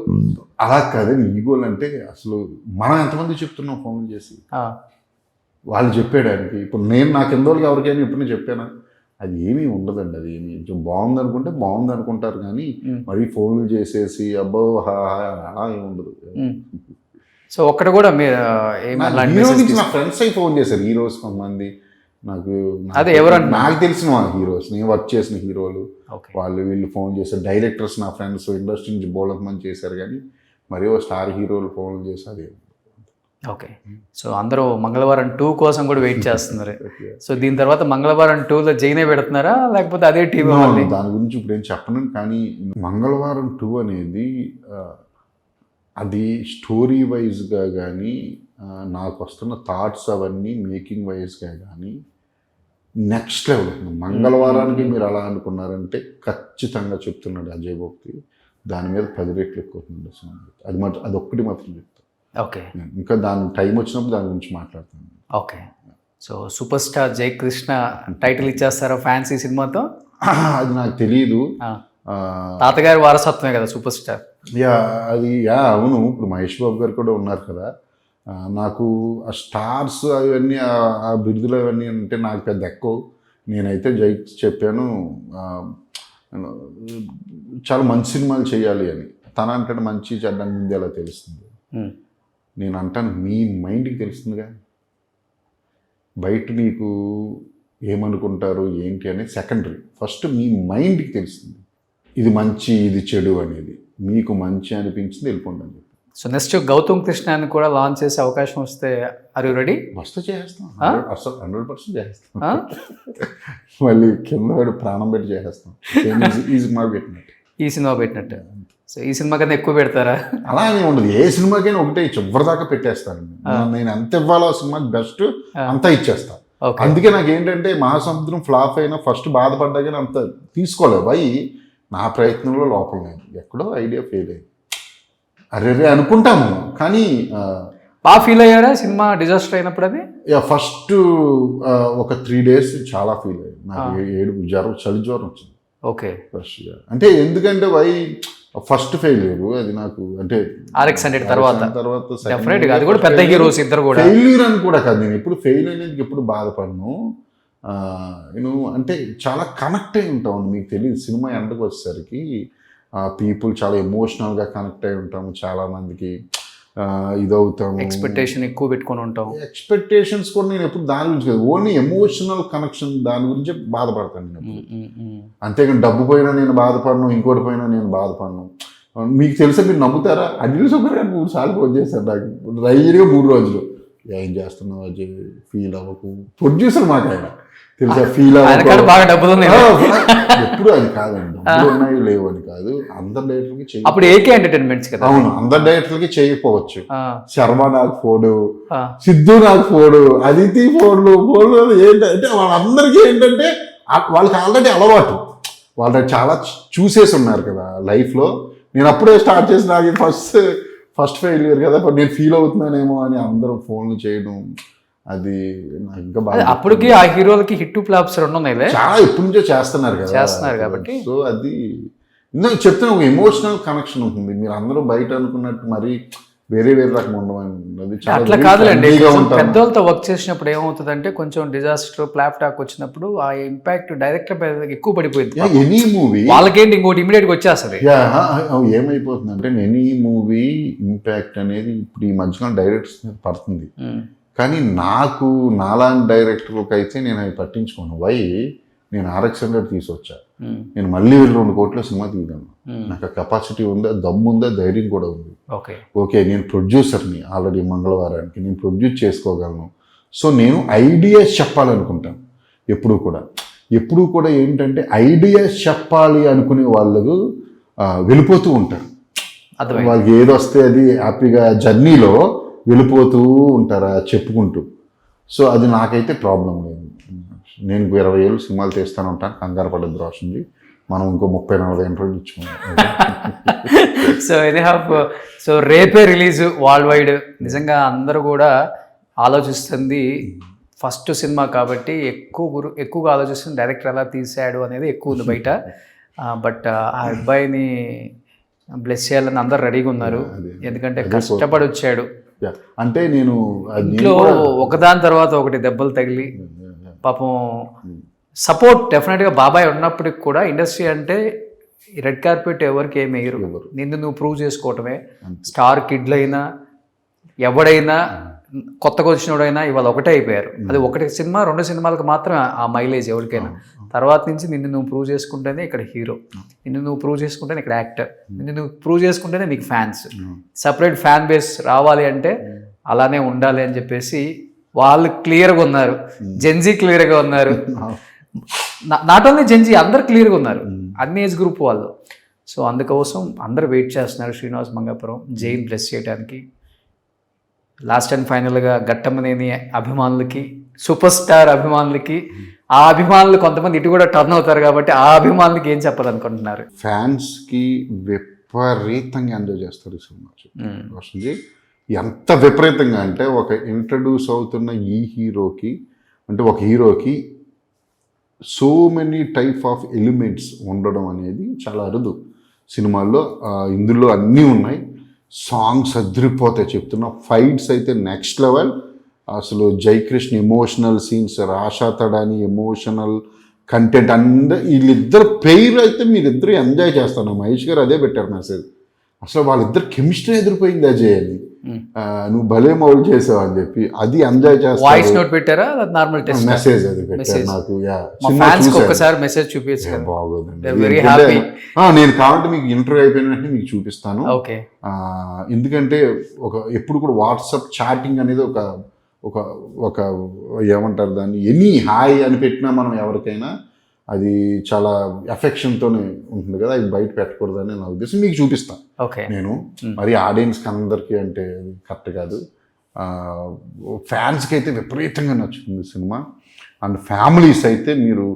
Speaker 3: అలా కాదండి. ఈగోలు అంటే అసలు మనం ఎంతమంది చెప్తున్నాం ఫోన్ చేసి వాళ్ళు చెప్పేయడానికి. ఇప్పుడు నేను నాకు ఎన్ని ఎవరికైనా ఇప్పుడు చెప్పానా? అది ఏమీ ఉండదండి. అది ఏమి బాగుంది అనుకుంటే బాగుంది అనుకుంటారు, కానీ మరి ఫోన్లు చేసేసి అబ్బో అలా ఏమి ఉండదు.
Speaker 2: సో ఒక్కటి కూడా మీరు
Speaker 3: నా ఫ్రెండ్స్ అయి ఫోన్ చేశారు హీరోస్ కొంతమంది. నాకు
Speaker 2: అదే ఎవరంటే
Speaker 3: నాకు తెలిసిన హీరోస్, నేను వర్క్ చేసిన హీరోలు వాళ్ళు వీళ్ళు ఫోన్ చేశారు. డైరెక్టర్స్ నా ఫ్రెండ్స్ ఇండస్ట్రీ నుంచి బోలక మంది చేశారు, కానీ మరి స్టార్ హీరోలు ఫోన్లు చేసి అదే.
Speaker 2: ఓకే, సో అందరూ మంగళవారం 2 కోసం కూడా వెయిట్ చేస్తున్నారు. సో దీని తర్వాత మంగళవారం 2లో జైనే పెడుతున్నారా, లేకపోతే అదే టీవీ?
Speaker 3: దాని గురించి ఇప్పుడు ఏం చెప్పను, కానీ మంగళవారం 2 అనేది అది స్టోరీ వైజ్గా కానీ నాకు వస్తున్న థాట్స్ అవన్నీ మేకింగ్ వైజ్గా కానీ నెక్స్ట్ లెవెల్. మంగళవారానికి మీరు అలా అనుకున్నారంటే ఖచ్చితంగా చెప్తున్నాడు అజయ్ భక్తి, దాని మీద 10 రెట్లు ఎక్కువ అవుతుంది. అది ఒక్కటి మాత్రం చెప్తాను.
Speaker 2: ఓకే,
Speaker 3: ఇంకా దాని టైం వచ్చినప్పుడు దాని గురించి మాట్లాడతాను.
Speaker 2: ఓకే, సో సూపర్ స్టార్ జై కృష్ణ టైటిల్ ఇచ్చేస్తారా ఫ్యాన్సీ సినిమాతో?
Speaker 3: అది నాకు తెలియదు.
Speaker 2: తాతగారి వారసత్వమే కదా సూపర్ స్టార్.
Speaker 3: అది అవును. ఇప్పుడు మహేష్ బాబు గారు కూడా ఉన్నారు కదా. నాకు ఆ స్టార్స్ అవన్నీ ఆ బిరుదులు అవన్నీ అంటే నాకు పెద్ద ఎక్కువ. నేనైతే జై చెప్పాను చాలా మంచి సినిమాలు చేయాలి అని. తన అంటే మంచి చెడ్డ ముందు ఎలా తెలుస్తుంది? నేను అంటాను మీ మైండ్కి తెలుస్తుందిగా. బయట నీకు ఏమనుకుంటారు ఏంటి అనేది సెకండరీ. ఫస్ట్ మీ మైండ్కి తెలుస్తుంది ఇది మంచి ఇది చెడు అనేది. మీకు మంచి అనిపించింది వెళ్ళిపోండి అని చెప్పి.
Speaker 2: సో నెక్స్ట్ గౌతమ్ కృష్ణని కూడా లాంచ్ చేసే అవకాశం వస్తే ఆర్ యు రెడీ?
Speaker 3: వస్తే చేస్తాం, 100% చేస్తాం. మళ్ళీ కింద వాడు ప్రాణం పెట్టి చేసేస్తాం. ఈ సినిమా పెట్టినట్టు
Speaker 2: ఈ సినిమా పెట్టినట్టు. సో ఈ సినిమా కన్నా ఎక్కువ పెడతారా?
Speaker 3: అలా అని ఉండదు. ఏ సినిమాకైనా ఒకటే చివరిదాకా పెట్టేస్తాను. నేను ఎంత ఇవ్వాలో ఆ సినిమాకి బెస్ట్ అంతా ఇచ్చేస్తాను. అందుకే నాకు ఏంటంటే మహాసముద్రం ఫ్లాప్ అయినా ఫస్ట్ బాధపడ్డా కానీ అంత తీసుకోలేదు. అవి నా ప్రయత్నంలో లోపం లేదు, ఎక్కడో ఐడియా ఫెయిల్ అయ్యింది. అరే అనుకుంటాము కానీ
Speaker 2: బాగా ఫీల్ అయ్యారా సినిమా డిజాస్టర్ అయినప్పుడు? అది
Speaker 3: ఫస్ట్ ఒక 3 days చాలా ఫీల్ అయ్యాను. నాకు ఏడుపు జ్వరం, చలి జ్వరం వచ్చింది.
Speaker 2: ఓకే,
Speaker 3: ఫస్ట్ అంటే ఎందుకంటే ఫస్ట్ ఫెయిల్యూర్ అది నాకు. అంటే
Speaker 2: RX-100 తర్వాత
Speaker 3: అది
Speaker 2: కూడా పెద్ద హీరోస్ ఇద్దరు కూడా
Speaker 3: ఫెయిల్యూర్ అని కూడా కాదు. నేను ఎప్పుడు ఫెయిల్ అయినందుకు ఎప్పుడు బాధపడను. నేను అంటే చాలా కనెక్ట్ అయి ఉంటాను. మీకు తెలియదు సినిమా ఎండకు వచ్చేసరికి పీపుల్ చాలా ఎమోషనల్గా కనెక్ట్ అయి ఉంటాము. చాలామందికి ఇదవుతాము,
Speaker 2: ఎక్స్పెక్టేషన్ ఎక్కువ పెట్టుకొని ఉంటాం.
Speaker 3: ఎక్స్పెక్టేషన్స్ కూడా నేను ఎప్పుడు దాని గురించి కాదు, ఓన్లీ ఎమోషనల్ కనెక్షన్ దాని గురించి బాధపడతాను నేను. అంతేగాని డబ్బు పోయినా నేను బాధపడను, ఇంకోటి పోయినా నేను బాధపడను. మీకు తెలిసే మీరు నమ్ముతారా? అడ్మిట్ సూపర్ 3 సార్లు ఫోన్ చేశారు నాకు రైడ్గా 3 రోజులు. ఏం చేస్తున్నావు అజయ్, ఫీల్ అవ్వకు. ప్రొడ్యూసర్ మాట ఆయన తెలుసా, ఫీల్ అవ్వకు.
Speaker 2: బాగా డబ్బులు
Speaker 3: ఎప్పుడు అది కాదండి, డబ్బులు ఉన్నాయి లేవు అని కాదు. అందరు డైరెక్టర్కి చేయ,
Speaker 2: అప్పుడు ఏకే ఎంటర్టైన్మెంట్స్ కదా.
Speaker 3: అవును, అందరు డైరెక్టర్లకి చేయకపోవచ్చు. శర్మ నాకు ఫోడు, సిద్ధు నాకు ఫోడు, అదితి ఫోన్లు ఏంటంటే వాళ్ళందరికీ ఏంటంటే వాళ్ళకి ఆల్రెడీ అలవాటు. వాళ్ళు చాలా చూసేసి ఉన్నారు కదా లైఫ్లో. నేను అప్పుడే స్టార్ట్ చేసి నాకు ఫస్ట్ ఫెయిల్యూర్ కదా, నేను ఫీల్ అవుతున్నానేమో అని అందరూ ఫోన్లు చేయడం, అది నాకు ఇంకా బాగా.
Speaker 2: అప్పటికి ఆ హీరోలకి హిట్ ఫ్లాప్స్ 2 ఉన్నాయి, చాలా
Speaker 3: ఎప్పటి నుంచో చేస్తున్నారు
Speaker 2: కాబట్టి.
Speaker 3: సో అది ఇందాక చెప్తున్నా, ఒక ఎమోషనల్ కనెక్షన్ ఉంటుంది. మీరు అందరూ బయట అనుకున్నట్టు మరి వేరే రకం ఉండమని
Speaker 2: అట్లా కాదులేండి. పెద్దవాళ్ళతో వర్క్ చేసినప్పుడు ఏమవుతుందంటే కొంచెం డిజాస్టర్ ఫ్లాప్ టాక్ వచ్చినప్పుడు ఆ ఇంపాక్ట్ డైరెక్టర్ ఎక్కువ పడిపోయింది.
Speaker 3: ఎనీ మూవీ
Speaker 2: వాళ్ళకేంటి ఇంకోటి ఇమీడియట్ గా వచ్చేస్తుంది.
Speaker 3: ఏమైపోతుంది అంటే ఎనీ మూవీ ఇంపాక్ట్ అనేది ఇప్పుడు ఈ మధ్యకాలం డైరెక్టర్స్ మీద పడుతుంది. కానీ నాకు నాలాంటి డైరెక్టర్లకు అయితే నేను అవి పట్టించుకోను. నేను RX-100 తీసుకొచ్చా, నేను మళ్ళీ వెళ్ళి 2 కోట్ల సినిమా తీయగలను. నాకు ఆ కెపాసిటీ ఉందా, దమ్ము ఉందా, ధైర్యం కూడా ఉంది. ఓకే, నేను ప్రొడ్యూసర్ని ఆల్రెడీ మంగళవారానికి నేను ప్రొడ్యూస్ చేసుకోగలను. సో నేను ఐడియాస్ చెప్పాలనుకుంటాను ఎప్పుడు కూడా ఏంటంటే ఐడియాస్ చెప్పాలి అనుకునే వాళ్ళకు వెళ్ళిపోతూ ఉంటారు. వాళ్ళకి ఏది వస్తే అది హ్యాపీగా జర్నీలో వెళ్ళిపోతూ ఉంటారా చెప్పుకుంటూ. సో అది నాకైతే ప్రాబ్లం లేదు. నేను 20 ఏళ్ళు సినిమాలు తీస్తూనే ఉంటాను, కంగారు పడద్దు రోషన్జీ. మనం ఇంకో 30-40 ఇంటర్వ్యూలు ఇచ్చాము.
Speaker 2: సో సో రేపే రిలీజ్ వరల్డ్ వైడ్. నిజంగా అందరూ కూడా ఆలోచిస్తుంది ఫస్ట్ సినిమా కాబట్టి ఎక్కువగా ఆలోచిస్తుంది డైరెక్టర్ ఎలా తీసాడు అనేది ఎక్కువ ఉంది బయట. బట్ ఆ అబ్బాయిని బ్లెస్ చేయాలని అందరు రెడీగా ఉన్నారు, ఎందుకంటే కష్టపడి వచ్చాడు.
Speaker 3: అంటే నేను
Speaker 2: ఇంట్లో ఒకదాని తర్వాత ఒకటి దెబ్బలు తగిలి పాపం సపోర్ట్ డెఫినెట్గా బాబాయ్ ఉన్నప్పటికి కూడా ఇండస్ట్రీ అంటే రెడ్ కార్పెట్ ఎవరికి ఏమి వేయరు, నిన్ను నువ్వు ప్రూవ్ చేసుకోవటమే. స్టార్ కిడ్లైనా ఎవడైనా కొత్తగా వచ్చినోడైనా ఇవాళ ఒకటే అయిపోయారు. అది ఒకటి సినిమా 2 సినిమాలకు మాత్రం ఆ మైలేజ్ ఎవరికైనా. తర్వాత నుంచి నిన్ను నువ్వు ప్రూవ్ చేసుకుంటేనే ఇక్కడ హీరో, నిన్ను నువ్వు ప్రూవ్ చేసుకుంటేనే ఇక్కడ యాక్టర్, నిన్ను నువ్వు ప్రూవ్ చేసుకుంటేనే నీకు ఫ్యాన్స్. సపరేట్ ఫ్యాన్ బేస్ రావాలి అంటే అలానే ఉండాలి అని చెప్పేసి వాళ్ళు క్లియర్గా ఉన్నారు. జెన్జీ క్లియర్గా ఉన్నారు, నాట్ ఓన్లీ జెన్జీ, అందరు క్లియర్గా ఉన్నారు, అన్ని ఏజ్ గ్రూప్ వాళ్ళు. సో అందుకోసం అందరు వెయిట్ చేస్తున్నారు శ్రీనివాస్ మంగాపురం జైన్ బ్లెస్ చేయడానికి. లాస్ట్ అండ్ ఫైనల్గా ఘట్టమనేని అభిమానులకి, సూపర్ స్టార్ అభిమానులకి, ఆ అభిమానులు కొంతమంది ఇటు కూడా టర్న్ అవుతారు కాబట్టి ఆ అభిమానులకి ఏం చెప్పాలనుకుంటున్నారు?
Speaker 3: ఫ్యాన్స్కి విపరీతంగా ఎంజాయ్ చేస్తారు ఈ సినిమా. వస్తుంది ఎంత విపరీతంగా అంటే ఒక ఇంట్రడ్యూస్ అవుతున్న ఈ హీరోకి, అంటే ఒక హీరోకి so many type of elements ఉండడం అనేది చాలా అరుదు సినిమాల్లో. ఇందులో అన్నీ ఉన్నాయి. సాంగ్స్ అదిరిపోతాయి చెప్తున్నా. ఫైట్స్ అయితే నెక్స్ట్ లెవెల్. అసలు Jayakrishna emotional scenes, Rasha Thadani emotional content, వీళ్ళిద్దరు పెయిర్ అయితే మీరిద్దరు ఎంజాయ్ చేస్తాను. మహేష్ గారు అదే పెట్టారు మెసేజ్. అసలు వాళ్ళిద్దరు కెమిస్ట్రీ ఎదిరిపోయింది అజయ్ అని, నువ్వు భలే మౌల్ చేసావు అని చెప్పి అది ఎంజాయ్ చేస్తా.
Speaker 2: వాయిస్ నోట్ పెట్టారా, నార్మల్ టెక్స్ట్
Speaker 3: మెసేజ్ అది పెట్టారు నాకు.
Speaker 2: ఒకసారి మెసేజ్ చూపించారు,
Speaker 3: బాగుందండి. నేను కావాలంటే మీకు ఇంటర్వ్యూ అయిపోయిన వెంటనే మీకు చూపిస్తాను.
Speaker 2: ఓకే.
Speaker 3: ఎందుకంటే ఎప్పుడు కూడా వాట్సాప్ చాటింగ్ అనేది ఒక ఏమంటారు దాన్ని, ఎనీ హాయ్ అని పెట్టినా మనం ఎవరికైనా అది చాలా ఎఫెక్షన్తోనే ఉంటుంది కదా, అది బయట పెట్టకూడదని నా ఉద్దేశం. మీకు చూపిస్తాను నేను. మరి ఆడియన్స్కి అందరికీ అంటే కరెక్ట్ కాదు. ఫ్యాన్స్కి అయితే విపరీతంగా నచ్చుతుంది సినిమా. అండ్ ఫ్యామిలీస్ అయితే మీరు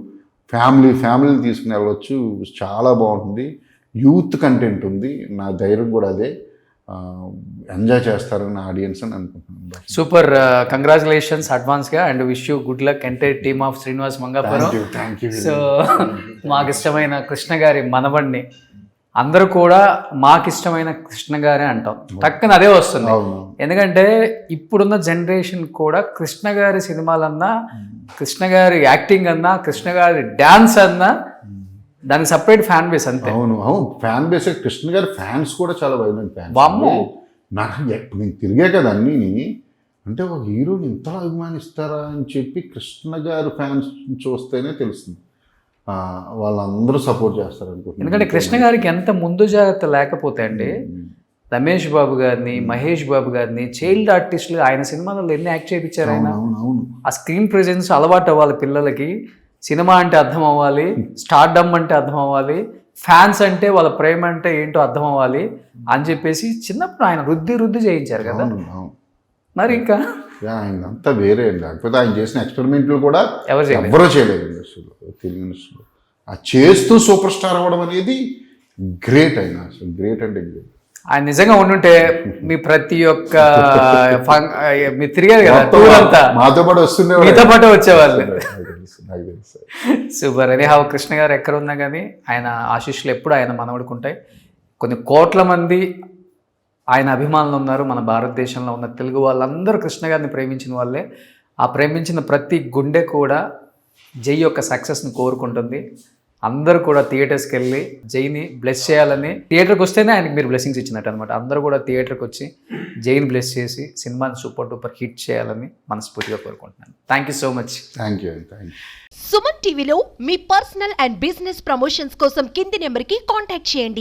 Speaker 3: ఫ్యామిలీ తీసుకుని వెళ్ళవచ్చు, చాలా బాగుంటుంది. యూత్ కంటెంట్ ఉంది, నా ధైర్యం కూడా అదే. ఎంజాయ్ చేస్తారని ఆడియన్స్ అని అనుకుంటున్నాను.
Speaker 2: సూపర్, కంగ్రాచులేషన్స్ అడ్వాన్స్గా and wish you good luck entire team of Srinivas Mangapuram. So మాకు ఇష్టమైన కృష్ణ గారి మనవడిని అందరూ కూడా మాకు ఇష్టమైన కృష్ణ గారే అంటాం, టక్కున అదే వస్తుంది. ఎందుకంటే ఇప్పుడున్న జనరేషన్ కూడా కృష్ణ గారి సినిమాలన్నా, కృష్ణ గారి యాక్టింగ్ అన్నా, కృష్ణ గారి డ్యాన్స్ అన్నా దానికి సపరేట్ ఫ్యాన్ బేస్ అంతే.
Speaker 3: అవును ఫ్యాన్ బేస్. కృష్ణ గారి ఫ్యాన్స్ కూడా చాలా వైలెంట్ ఫ్యాన్స్. నాకు నేను తిరిగే కదా అన్నీ, అంటే ఒక హీరోని ఇంతలా అభిమానిస్తారా అని చెప్పి కృష్ణ గారి ఫ్యాన్స్ చూస్తేనే తెలుస్తుంది. వాళ్ళందరూ సపోర్ట్ చేస్తారు అనుకుంటున్నాను.
Speaker 2: ఎందుకంటే కృష్ణ గారికి ఎంత ముందు జాగ్రత్త లేకపోతే అండి, రమేష్ బాబు గారిని, మహేష్ బాబు గారిని చైల్డ్ ఆర్టిస్టులు ఆయన సినిమాలలో ఎన్ని యాక్ట్ చేయించారు ఆయన. ఆ స్క్రీన్ ప్రెజెన్స్ అలవాటు అవ్వాలి పిల్లలకి. సినిమా అంటే అర్థం అవ్వాలి, స్టార్డమ్ అంటే అర్థం అవ్వాలి, ఫ్యాన్స్ అంటే వాళ్ళ ప్రేమ అంటే ఏంటో అర్థం అవ్వాలి అని చెప్పేసి చిన్నప్పుడు ఆయన రుద్ది చేయించారు కదా. మరి ఇంకా
Speaker 3: ఆయన అంతా వేరే, లేకపోతే ఆయన చేసిన ఎక్స్పెరిమెంట్లు కూడా ఎవరో చేయలేదు ఇండస్ట్రీలో, తెలుగు ఇండస్ట్రీలో. ఆ చేస్తూ సూపర్ స్టార్ అవ్వడం అనేది గ్రేట్. ఆయన అసలు గ్రేట్ అంటే గ్రేట్.
Speaker 2: ఆయన నిజంగా ఉండుంటే మీ ప్రతి ఒక్క మీరు తిరిగారు కదా టూర్ అంతా,
Speaker 3: మాతో పాటు వస్తుండే,
Speaker 2: మీతో పాటు వచ్చేవాళ్ళు. సూపర్. అని కృష్ణ గారు ఎక్కడ ఉన్నా కానీ ఆయన ఆశీస్సులు ఎప్పుడు ఆయన మనవడుకుంటాయి. కొన్ని కోట్ల మంది ఆయన అభిమానులు ఉన్నారు మన భారతదేశంలో ఉన్న తెలుగు వాళ్ళందరూ కృష్ణ గారిని ప్రేమించిన వాళ్ళే. ఆ ప్రేమించిన ప్రతి గుండె కూడా జై యొక్క సక్సెస్ని కోరుకుంటుంది. అందరూ కూడా థియేటర్స్కి వెళ్ళి జైని బ్లెస్ చేయాలని, థియేటర్కి వస్తేనే ఆయనకి మీరు బ్లెస్సింగ్స్ ఇచ్చినట్టు అనమాట. అందరూ కూడా థియేటర్కి వచ్చి జైని బ్లెస్ చేసి సినిమాని సూపర్ డూపర్ హిట్ చేయాలని మనస్ఫూర్తిగా కోరుకుంటున్నాను. Thank you so much.
Speaker 3: Thank you.
Speaker 5: Suman టీవీలో మీ పర్సనల్ అండ్ బిజినెస్ ప్రమోషన్స్ కోసం కింది నెంబర్కి కాంటాక్ట్ చేయండి.